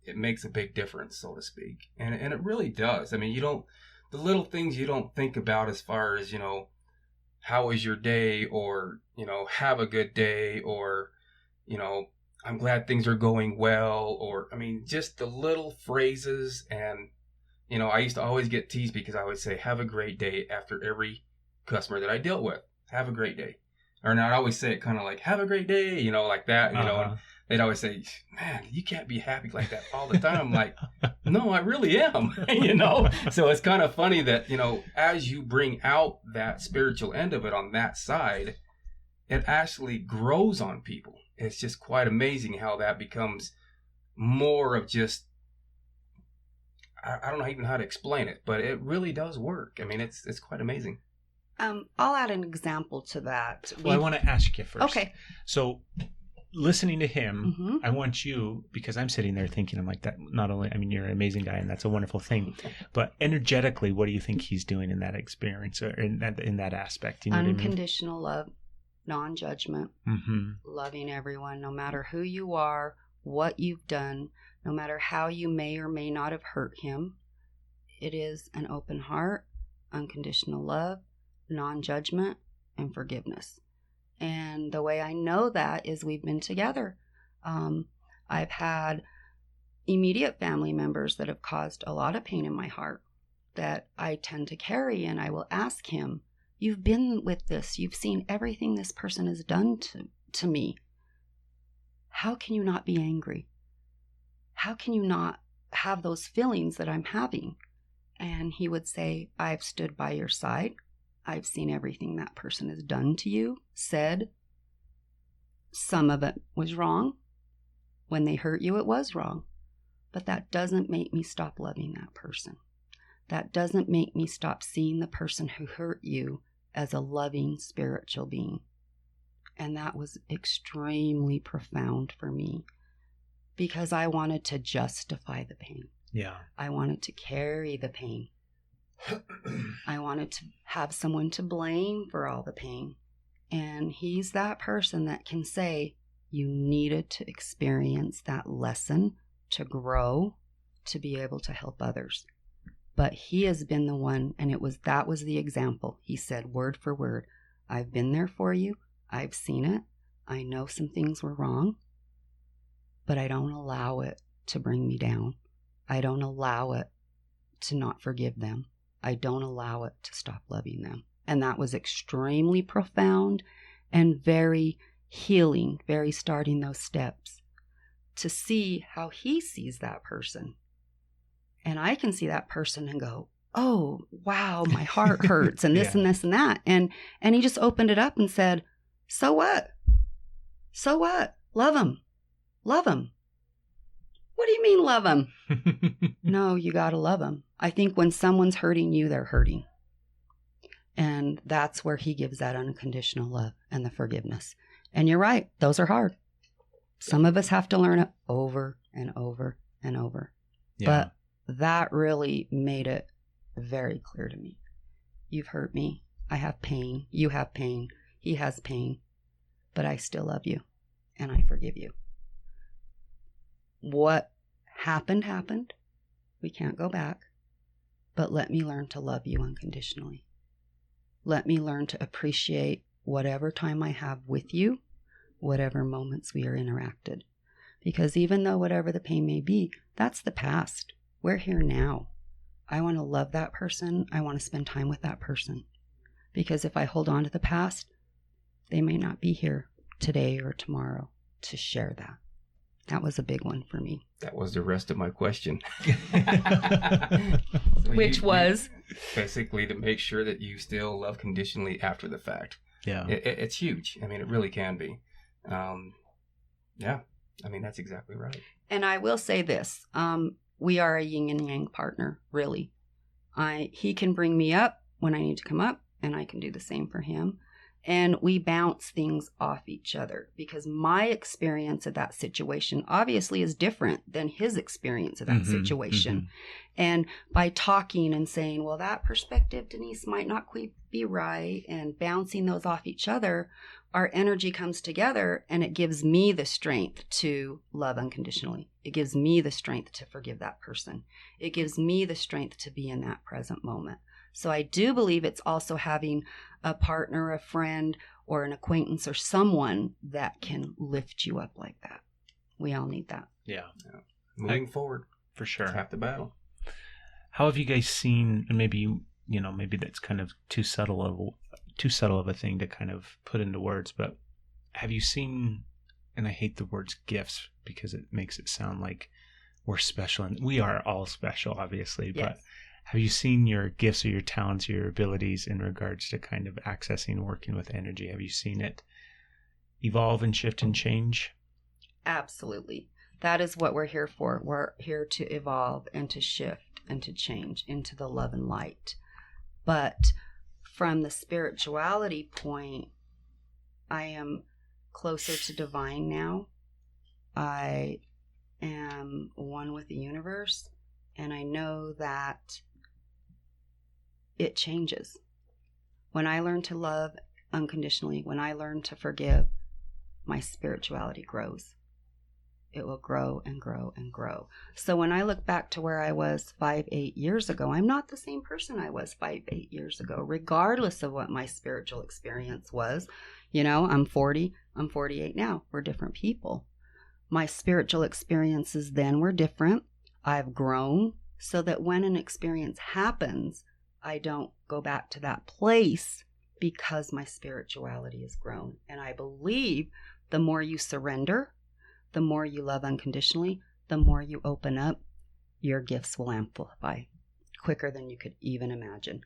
it makes a big difference, so to speak. And it really does. The little things you don't think about as far as, how was your day, or, have a good day, or, I'm glad things are going well, or, just the little phrases. And, I used to always get teased because I would say, have a great day after every customer that I dealt with. Have a great day. Or I'd always say it kind of like, have a great day, like that, and they'd always say, man, you can't be happy like that all the time. I'm like, no, I really am, So it's kind of funny that, as you bring out that spiritual end of it on that side, it actually grows on people. It's just quite amazing how that becomes more of just, I don't know even how to explain it, but it really does work. It's quite amazing. I'll add an example to that. Well, I want to ask you first. Okay. So listening to him, I want you, because I'm sitting there thinking, I'm like, that not only, you're an amazing guy and that's a wonderful thing, but energetically, what do you think he's doing in that experience, or in that aspect? You know Unconditional love, non-judgment, loving everyone, no matter who you are, what you've done, no matter how you may or may not have hurt him. It is an open heart, unconditional love, non-judgment, and forgiveness. And the way I know that is we've been together. I've had immediate family members that have caused a lot of pain in my heart that I tend to carry, and I will ask him, you've been with this, you've seen everything this person has done to me. How can you not be angry? How can you not have those feelings that I'm having? And he would say, I've stood by your side. I've seen everything that person has done to you, said. Some of it was wrong. When they hurt you, it was wrong. But that doesn't make me stop loving that person. That doesn't make me stop seeing the person who hurt you as a loving spiritual being. And that was extremely profound for me because I wanted to justify the pain. Yeah. I wanted to carry the pain. I wanted to have someone to blame for all the pain. And he's that person that can say, you needed to experience that lesson to grow, to be able to help others. But he has been the one, and that was the example. He said word for word, I've been there for you. I've seen it. I know some things were wrong, but I don't allow it to bring me down. I don't allow it to not forgive them. I don't allow it to stop loving them. And that was extremely profound and very healing, very starting those steps to see how he sees that person. And I can see that person and go, oh, wow, my heart hurts and this and this and that. And he just opened it up and said, so what? So what? Love him. Love him. What do you mean love him? No, you got to love him. I think when someone's hurting you, they're hurting. And that's where he gives that unconditional love and the forgiveness. And you're right. Those are hard. Some of us have to learn it over and over and over. Yeah. But that really made it very clear to me. You've hurt me. I have pain. You have pain. He has pain. But I still love you. And I forgive you. What happened, happened. We can't go back. But let me learn to love you unconditionally. Let me learn to appreciate whatever time I have with you, whatever moments we are interacted. Because even though whatever the pain may be, that's the past. We're here now. I want to love that person. I want to spend time with that person. Because if I hold on to the past, they may not be here today or tomorrow to share that. That was a big one for me. That was the rest of my question. Which was? Basically to make sure that you still love conditionally after the fact. Yeah. It's huge. I mean, it really can be. Yeah. I mean, that's exactly right. And I will say this. We are a yin and yang partner, really. He can bring me up when I need to come up, and I can do the same for him. And we bounce things off each other because my experience of that situation obviously is different than his experience of that situation. Mm-hmm. And by talking and saying, well, that perspective, Denise, might not quite be right, and bouncing those off each other, our energy comes together and it gives me the strength to love unconditionally. It gives me the strength to forgive that person. It gives me the strength to be in that present moment. So I do believe it's also having a partner, a friend, or an acquaintance or someone that can lift you up like that. We all need that. Yeah. Moving forward. For sure. It's half the battle. How have you guys seen, and maybe that's kind of too subtle of a thing to kind of put into words, but have you seen, and I hate the words gifts because it makes it sound like we're special, and we are all special, obviously, yes. But have you seen your gifts or your talents, your abilities in regards to kind of accessing, working with energy? Have you seen it evolve and shift and change? Absolutely. That is what we're here for. We're here to evolve and to shift and to change into the love and light. But from the spirituality point, I am closer to divine now. I am one with the universe, and I know that it changes. When I learn to love unconditionally, when I learn to forgive, my spirituality grows. it will grow and grow and grow. So when I look back to where I was 5-8 years ago, I'm not the same person I was 5-8 years ago, regardless of what my spiritual experience was. You know, I'm 40, I'm 48 now. We're different people. My spiritual experiences then were different. I've grown so that when an experience happens, I don't go back to that place because my spirituality has grown. And I believe the more you surrender, the more you love unconditionally, the more you open up, your gifts will amplify quicker than you could even imagine.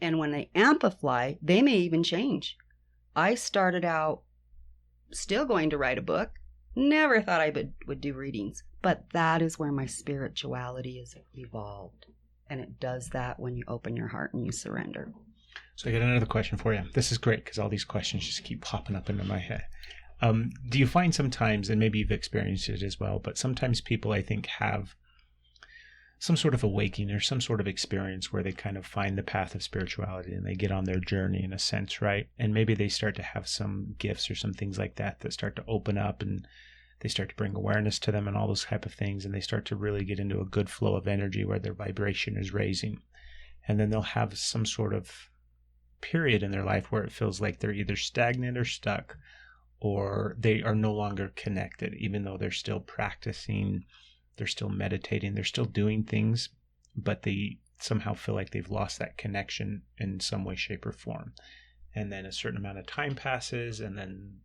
And when they amplify, they may even change. I started out still going to write a book. Never thought I would do readings. But that is where my spirituality is evolved. And it does that when you open your heart and you surrender. So I got another question for you. This is great because all these questions just keep popping up into my head. Do you find sometimes, and maybe you've experienced it as well, but sometimes people, I think, have some sort of awakening or some sort of experience where they kind of find the path of spirituality and they get on their journey in a sense, right? And maybe they start to have some gifts or some things like that that start to open up and they start to bring awareness to them and all those type of things. And they start to really get into a good flow of energy where their vibration is raising. And then they'll have some sort of period in their life where it feels like they're either stagnant or stuck, or they are no longer connected, even though they're still practicing, they're still meditating, they're still doing things, but they somehow feel like they've lost that connection in some way, shape, or form. And then a certain amount of time passes, and then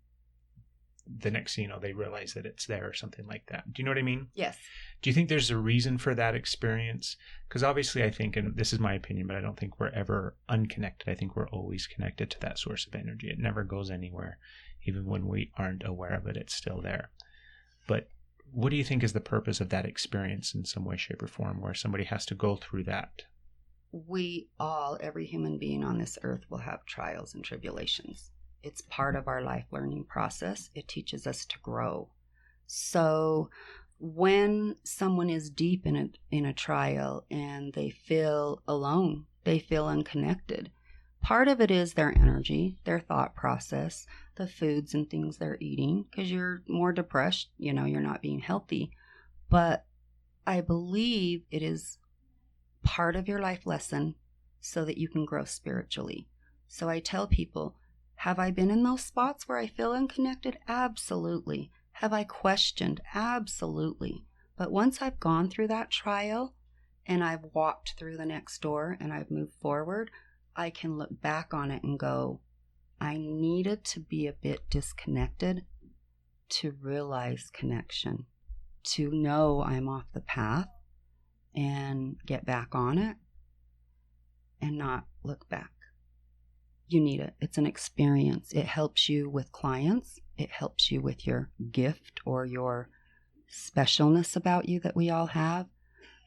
the next thing you know, they realize that it's there or something like that. Do you know what I mean? Yes. Do you think there's a reason for that experience? Because obviously I think, and this is my opinion, but I don't think we're ever unconnected. I think we're always connected to that source of energy. It never goes anywhere. Even when we aren't aware of it, it's still there. But what do you think is the purpose of that experience in some way, shape, or form where somebody has to go through that? We all, every human being on this earth will have trials and tribulations. It's part of our life learning process. It teaches us to grow. So when someone is deep in a trial and they feel alone, they feel unconnected, part of it is their energy, their thought process, the foods and things they're eating, because you're more depressed, you're not being healthy. But I believe it is part of your life lesson so that you can grow spiritually. So I tell people, have I been in those spots where I feel unconnected? Absolutely. Have I questioned? Absolutely. But once I've gone through that trial and I've walked through the next door and I've moved forward, I can look back on it and go, I needed to be a bit disconnected to realize connection, to know I'm off the path and get back on it and not look back. You need it. It's an experience. It helps you with clients. It helps you with your gift or your specialness about you that we all have.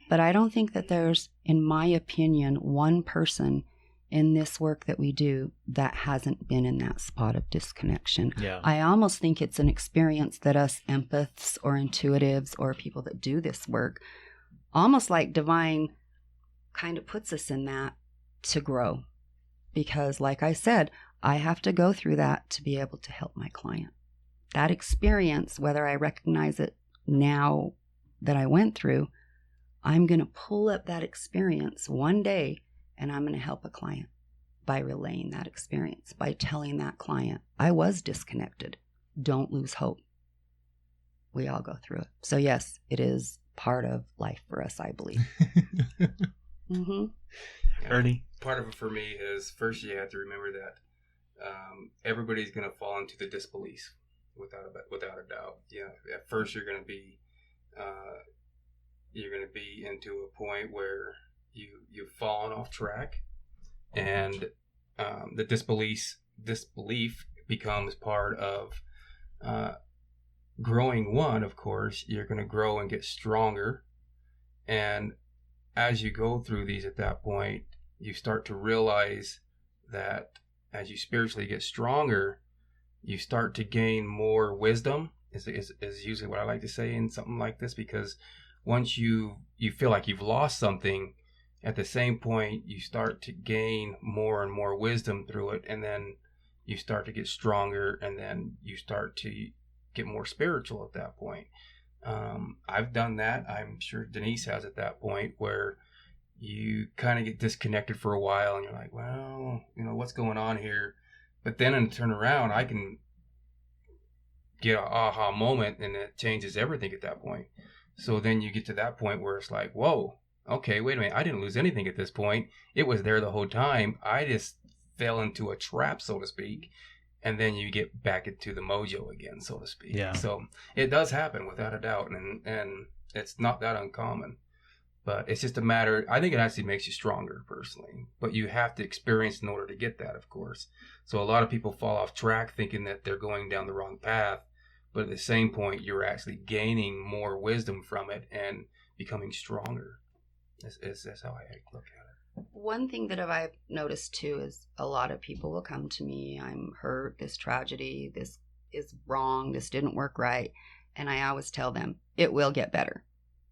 But I don't think that there's, in my opinion, one person in this work that we do that hasn't been in that spot of disconnection. Yeah. I almost think it's an experience that us empaths or intuitives or people that do this work, almost like divine kind of puts us in that to grow. Because like I said, I have to go through that to be able to help my client. That experience, whether I recognize it now that I went through, I'm going to pull up that experience one day and I'm going to help a client by relaying that experience, by telling that client, I was disconnected. Don't lose hope. We all go through it. So yes, it is part of life for us, I believe. Mm-hmm. Ernie? Part of it for me is first you have to remember that everybody's going to fall into the disbelief without a doubt. At first you're going to be into a point where you've fallen off track, and the disbelief becomes part of growing. One, of course, you're going to grow and get stronger, and as you go through these at that point, you start to realize that as you spiritually get stronger, you start to gain more wisdom, is usually what I like to say in something like this, because once you feel like you've lost something, at the same point, you start to gain more and more wisdom through it, and then you start to get stronger, and then you start to get more spiritual at that point. I've done that. I'm sure Denise has at that point where you kind of get disconnected for a while and you're like, well, what's going on here? But then in turn around, I can get an aha moment and it changes everything at that point. So then you get to that point where it's like, whoa, okay, wait a minute. I didn't lose anything at this point. It was there the whole time. I just fell into a trap, so to speak. And then you get back into the mojo again, so to speak. Yeah. So it does happen without a doubt. And it's not that uncommon. But it's just a matter, I think it actually makes you stronger personally. But you have to experience in order to get that, of course. So a lot of people fall off track thinking that they're going down the wrong path. But at the same point, you're actually gaining more wisdom from it and becoming stronger. That's how I look at it. One thing that I've noticed too is a lot of people will come to me, I'm hurt, this tragedy, this is wrong, this didn't work right. And I always tell them, it will get better.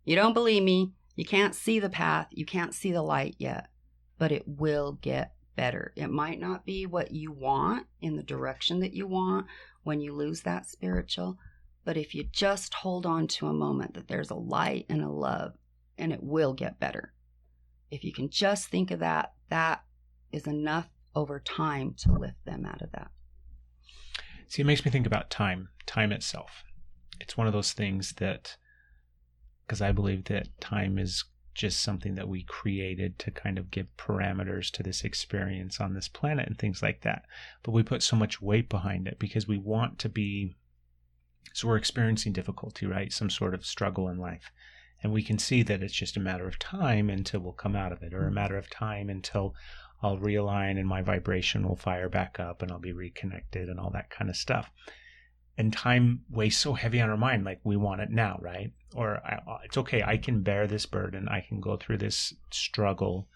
You don't believe me, you can't see the path, you can't see the light yet, but it will get better. It might not be what you want in the direction that you want when you lose that spiritual, but if you just hold on to a moment that there's a light and a love, and it will get better. If you can just think of that, that is enough over time to lift them out of that. See, it makes me think about time itself. It's one of those things that, because I believe that time is just something that we created to kind of give parameters to this experience on this planet and things like that. But we put so much weight behind it because we want to be, so we're experiencing difficulty, right? Some sort of struggle in life. And we can see that it's just a matter of time until we'll come out of it, or a matter of time until I'll realign and my vibration will fire back up and I'll be reconnected and all that kind of stuff. And time weighs so heavy on our mind, like we want it now, right? Or it's okay, I can bear this burden, I can go through this struggle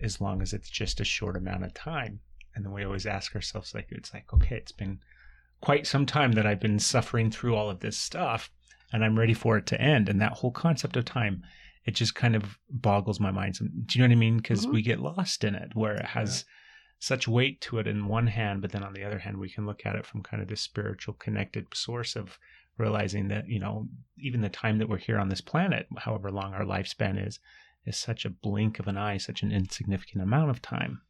as long as it's just a short amount of time. And then we always ask ourselves, it's like, okay, it's been quite some time that I've been suffering through all of this stuff, and I'm ready for it to end. And that whole concept of time, it just kind of boggles my mind. Do you know what I mean? Because we get lost in it, where it has such weight to it in one hand, but then on the other hand, we can look at it from kind of this spiritual connected source of realizing that, even the time that we're here on this planet, however long our lifespan is such a blink of an eye, such an insignificant amount of time.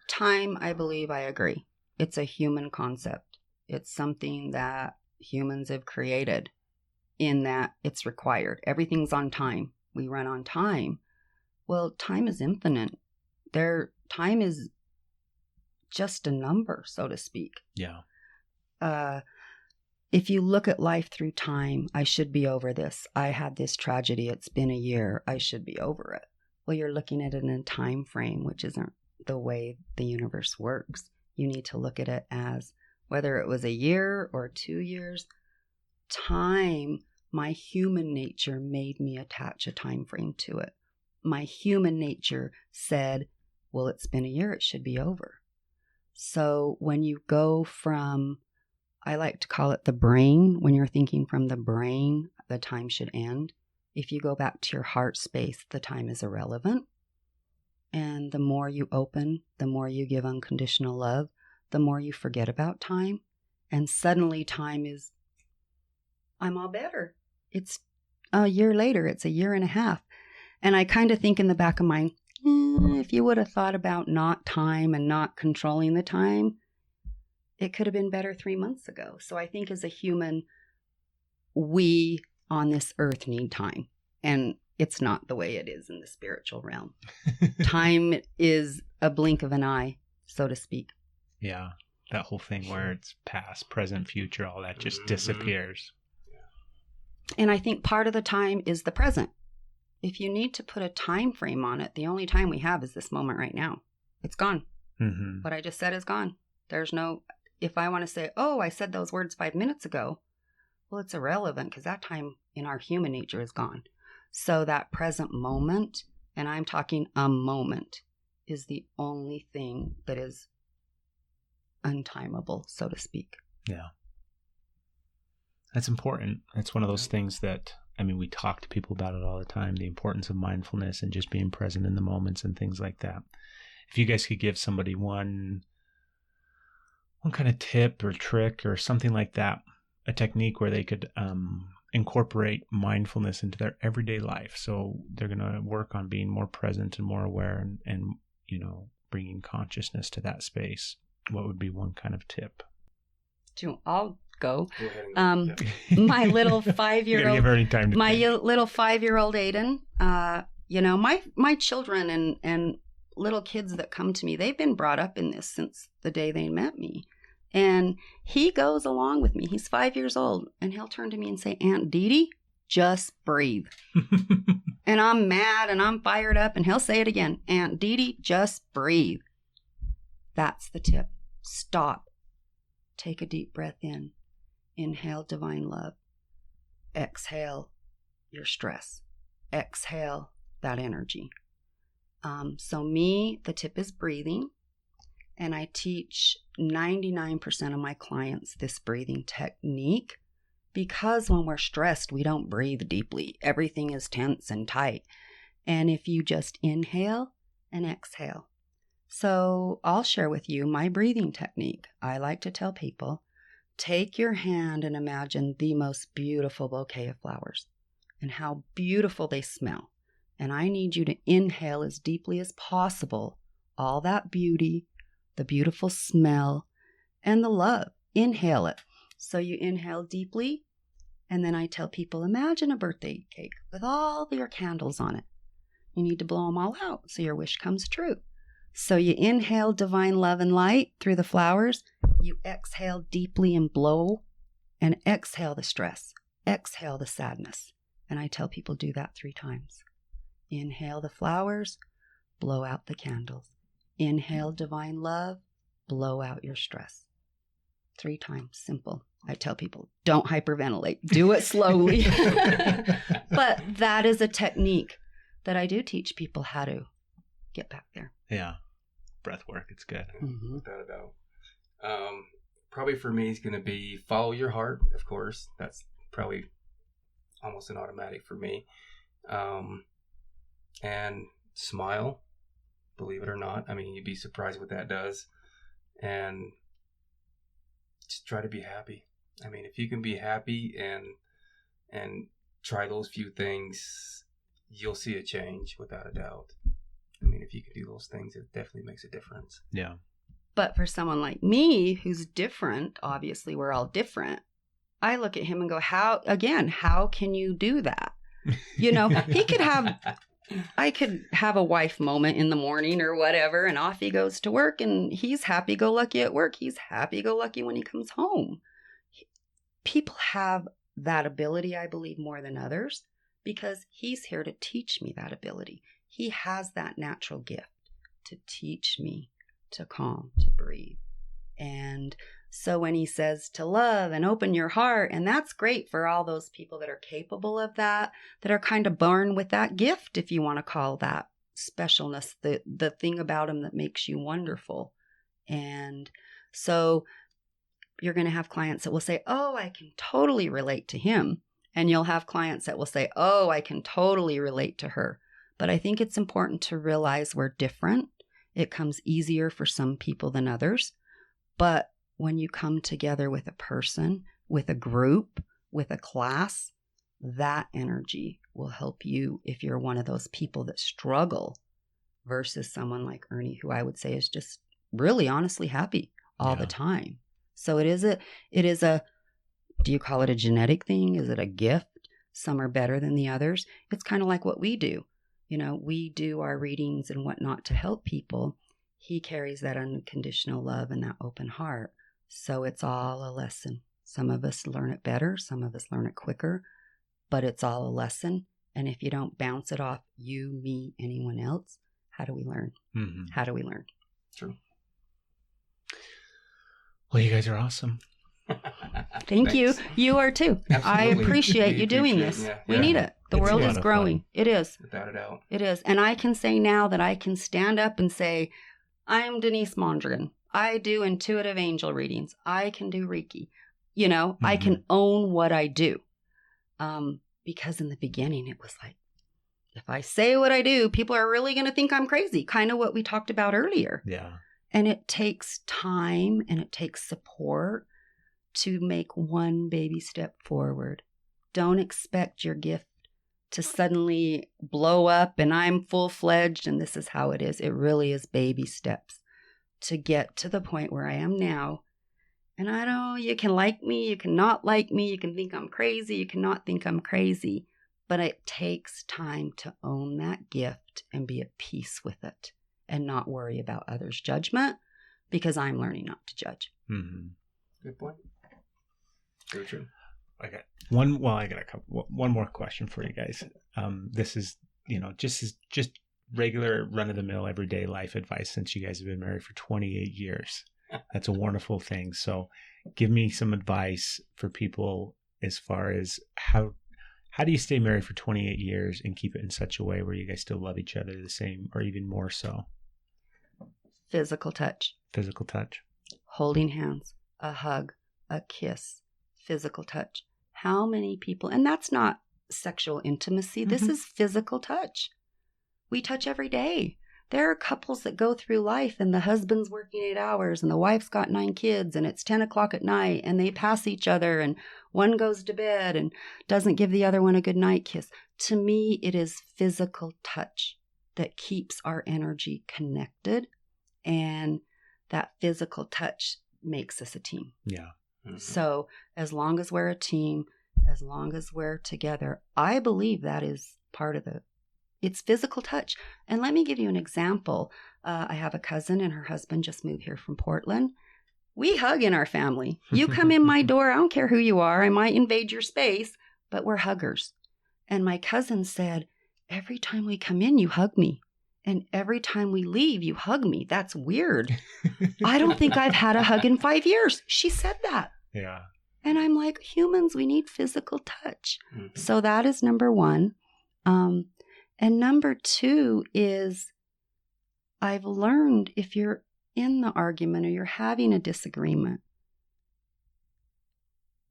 Time, I believe, I agree. It's a human concept. It's something that humans have created in that it's required. Everything's on time. We run on time. Well, time is infinite. Time is just a number, so to speak. Yeah. If you look at life through time, I should be over this. I had this tragedy. It's been a year. I should be over it. Well, you're looking at it in a time frame, which isn't the way the universe works. You need to look at it as whether it was a year or 2 years. Time, my human nature made me attach a time frame to it. My human nature said, well, it's been a year, it should be over. So when you go from, I like to call it the brain, when you're thinking from the brain, the time should end. If you go back to your heart space, the time is irrelevant. And the more you open, the more you give unconditional love, the more you forget about time. And suddenly time is, I'm all better. It's a year later, it's a year and a half. And I kind of think in the back of my mind, if you would have thought about not time and not controlling the time, it could have been better 3 months ago. So I think as a human, we on this earth need time. And it's not the way it is in the spiritual realm. Time is a blink of an eye, so to speak. Yeah. That whole thing where it's past, present, future, all that just disappears. And I think part of the time is the present. If you need to put a time frame on it, the only time we have is this moment right now. It's gone. Mm-hmm. What I just said is gone. There's no, if I want to say, oh, I said those words 5 minutes ago, well, it's irrelevant because that time in our human nature is gone. So that present moment, and I'm talking a moment, is the only thing that is untimable, so to speak. Yeah. That's important. It's one of those things that, we talk to people about it all the time, the importance of mindfulness and just being present in the moments and things like that. If you guys could give somebody one kind of tip or trick or something like that, a technique where they could incorporate mindfulness into their everyday life. So they're going to work on being more present and more aware and, you know, bringing consciousness to that space. What would be one kind of tip? I'll go. Go ahead and My little You gotta 5-year-old, give her any time to my think. little 5-year-old Aiden, you know, my children and little kids that come to me, they've been brought up in this since the day they met me. And he goes along with me. He's 5 years old, and he'll turn to me and say, Aunt Dee Dee, just breathe. And I'm mad and I'm fired up, and he'll say it again, Aunt Dee Dee, just breathe. That's the tip. Stop. Take a deep breath in. Inhale divine love. Exhale your stress. Exhale that energy. So me, the tip is breathing. And I teach 99% of my clients this breathing technique because when we're stressed, we don't breathe deeply. Everything is tense and tight. And if you just inhale and exhale. So I'll share with you my breathing technique. I like to tell people, take your hand and imagine the most beautiful bouquet of flowers and how beautiful they smell. And I need you to inhale as deeply as possible all that beauty, the beautiful smell, and the love. Inhale it. So you inhale deeply, and then I tell people, imagine a birthday cake with all your candles on it. You need to blow them all out so your wish comes true. So you inhale divine love and light through the flowers. You exhale deeply and blow, and exhale the stress. Exhale the sadness. And I tell people do that 3 times. Inhale the flowers, blow out the candles. Inhale divine love, blow out your stress. 3 times, simple. I tell people, don't hyperventilate. Do it slowly. But that is a technique that I do teach people how to get back there. Yeah. Breath work. It's good. Mm-hmm. Without a doubt. Probably for me is going to be follow your heart, of course. That's probably almost an automatic for me. And smile, believe it or not. I mean, you'd be surprised what that does. And just try to be happy. I mean, if you can be happy and try those few things, you'll see a change without a doubt. I mean, if you can do those things, it definitely makes a difference. Yeah. But for someone like me who's different, obviously we're all different, I look at him and go, how can you do that? You know, I could have a wife moment in the morning or whatever, and off he goes to work, and he's happy-go-lucky at work. He's happy-go-lucky when he comes home. People have that ability, I believe, more than others, because he's here to teach me that ability. He has that natural gift to teach me to calm, to breathe. And so when he says to love and open your heart, and that's great for all those people that are capable of that are kind of born with that gift, if you want to call that specialness, the thing about him that makes you wonderful. And so you're going to have clients that will say, oh, I can totally relate to him. And you'll have clients that will say, oh, I can totally relate to her. But I think it's important to realize we're different. It comes easier for some people than others. But when you come together with a person, with a group, with a class, that energy will help you if you're one of those people that struggle versus someone like Ernie, who I would say is just really honestly happy all the time. So it is a, do you call it a genetic thing? Is it a gift? Some are better than the others. It's kind of like what we do. You know, we do our readings and whatnot to help people. He carries that unconditional love and that open heart. So it's all a lesson. Some of us learn it better. Some of us learn it quicker. But it's all a lesson. And if you don't bounce it off you, me, anyone else, how do we learn? Mm-hmm. How do we learn? True. Well, you guys are awesome. Thank you. You are too. Absolutely. I appreciate you doing this. Yeah. We need it. The world is growing. It is. Without a doubt. It is. And I can say now that I can stand up and say, I'm Denise Mondragon. I do intuitive angel readings. I can do Reiki. You know, I can own what I do. Because in the beginning, it was like, if I say what I do, people are really going to think I'm crazy. Kind of what we talked about earlier. Yeah. And it takes time and it takes support. to make one baby step forward. Don't expect your gift to suddenly blow up and I'm full-fledged and this is how it is. It really is baby steps to get to the point where I am now. And I know you can like me, you can not like me, you can think I'm crazy, you cannot think I'm crazy. But it takes time to own that gift and be at peace with it and not worry about others' judgment because I'm learning not to judge. Mm-hmm. Good point. Very true. I got one more question for you guys. This is, just regular run-of-the-mill everyday life advice since you guys have been married for 28 years. That's a wonderful thing. So give me some advice for people as far as how do you stay married for 28 years and keep it in such a way where you guys still love each other the same or even more so? Physical touch. Physical touch. Holding hands, a hug, a kiss, physical touch. How many people, and that's not sexual intimacy, this is physical touch. We touch every day. There are couples that go through life and the husband's working 8 hours and the wife's got 9 kids and it's 10 o'clock at night and they pass each other and one goes to bed and doesn't give the other one a good night kiss. To me, it is physical touch that keeps our energy connected, and that physical touch makes us a team. Yeah. Mm-hmm. So as long as we're a team, as long as we're together, I believe that is part of it's physical touch. And let me give you an example. I have a cousin and her husband just moved here from Portland. We hug in our family. You come in my door, I don't care who you are. I might invade your space, but we're huggers. And my cousin said, every time we come in, you hug me. And every time we leave, you hug me. That's weird. I don't think I've had a hug in 5 years. She said that. Yeah. And I'm like, humans, we need physical touch. Mm-hmm. So that is number one. And number two is I've learned if you're in the argument or you're having a disagreement,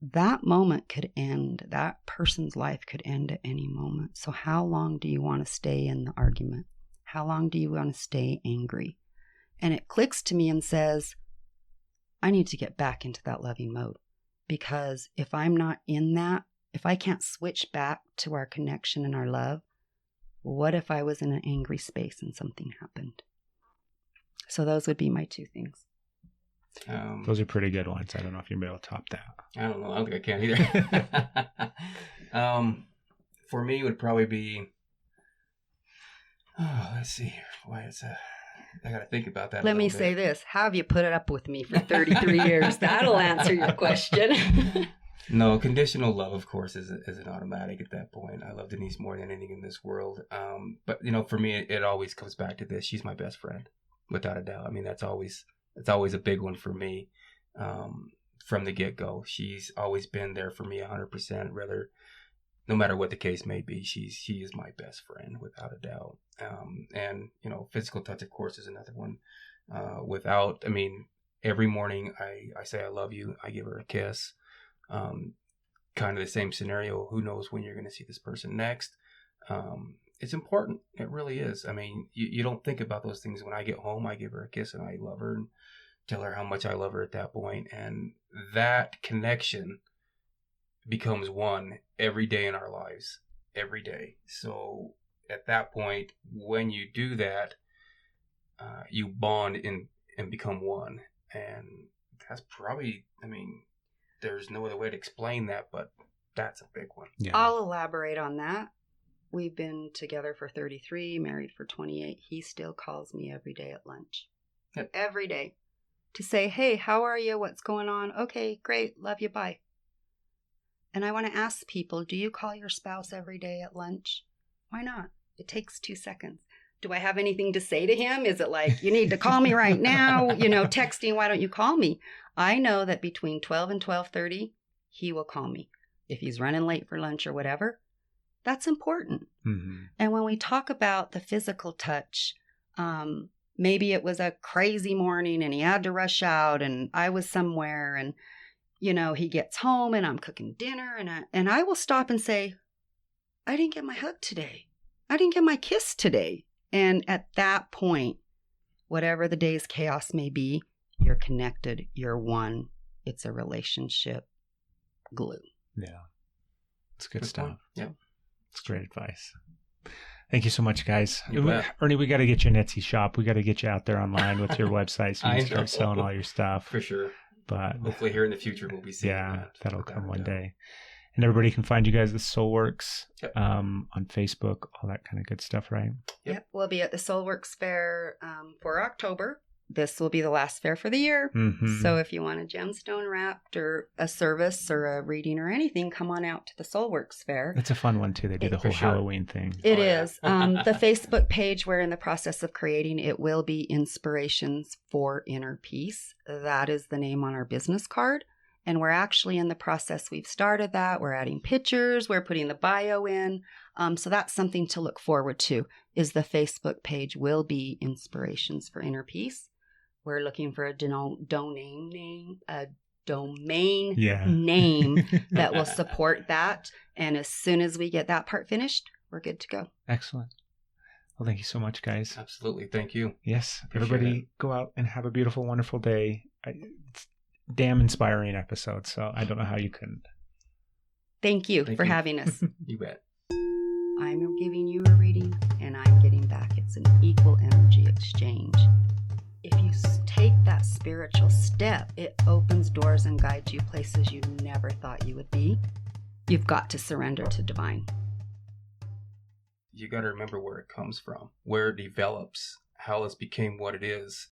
that moment could end. That person's life could end at any moment. So how long do you want to stay in the argument? How long do you want to stay angry? And it clicks to me and says, I need to get back into that loving mode. Because if I'm not in that, if I can't switch back to our connection and our love, what if I was in an angry space and something happened? So those would be my two things. Those are pretty good ones. I don't know if you'll be able to top that. I don't know. I don't think I can either. For me, it would probably be... let's see. Why I got to think about that. Let me say this. How have you put it up with me for 33 years? That'll answer your question. No, conditional love, of course, is an automatic at that point. I love Denise more than anything in this world. But, for me, it always comes back to this. She's my best friend, without a doubt. I mean, it's always a big one for me from the get-go. She's always been there for me 100%, no matter what the case may be. She is my best friend, without a doubt. And, physical touch, of course, is another one. Every morning I say I love you. I give her a kiss. Kind of the same scenario. Who knows when you're going to see this person next? It's important. It really is. I mean, you don't think about those things. When I get home, I give her a kiss and I love her and tell her how much I love her at that point. And that connection becomes one every day in our lives, every day. So at that point, when you do that, you bond and become one. And that's probably, there's no other way to explain that, but that's a big one. Yeah. I'll elaborate on that. We've been together for 33, married for 28. He still calls me every day at lunch. Yep. Every day. To say, hey, how are you? What's going on? Okay, great. Love you. Bye. And I want to ask people, do you call your spouse every day at lunch? Why not? It takes 2 seconds. Do I have anything to say to him? Is it like, you need to call me right now? Texting, why don't you call me? I know that between 12 and 12:30, he will call me. If he's running late for lunch or whatever, that's important. Mm-hmm. And when we talk about the physical touch, maybe it was a crazy morning and he had to rush out and I was somewhere and, he gets home and I'm cooking dinner and I will stop and say, I didn't get my hug today. I didn't get my kiss today. And at that point, whatever the day's chaos may be, you're connected, you're one, it's a relationship glue. Yeah. It's good stuff. Point. Yeah. It's great advice. Thank you so much, guys. You bet. Ernie, we got to get you an Etsy shop. We got to get you out there online with your website so you can start selling all your stuff. For sure. But hopefully here in the future we'll be seeing that'll come one day. And everybody can find you guys at Soulworks on Facebook, all that kind of good stuff, right? Yep. We'll be at the Soulworks Fair for October. This will be the last fair for the year. Mm-hmm. So if you want a gemstone wrapped or a service or a reading or anything, come on out to the Soulworks Fair. It's a fun one, too. They do the whole Halloween thing. It is. The Facebook page we're in the process of creating, it will be Inspirations for Inner Peace. That is the name on our business card. And we're actually in the process. We've started that. We're adding pictures. We're putting the bio in. So that's something to look forward to, is the Facebook page will be Inspirations for Inner Peace. We're looking for a domain name that will support that. And as soon as we get that part finished, we're good to go. Excellent. Well, thank you so much, guys. Absolutely. Thank you. Yes. Everybody go out and have a beautiful, wonderful day. It's a damn inspiring episode, so I don't know how you couldn't. Thank you for having us. You bet. I'm giving you a reading, and I'm getting back. It's an equal energy exchange. If you take that spiritual step, it opens doors and guides you places you never thought you would be. You've got to surrender to divine. You got to remember where it comes from, where it develops, how it became what it is.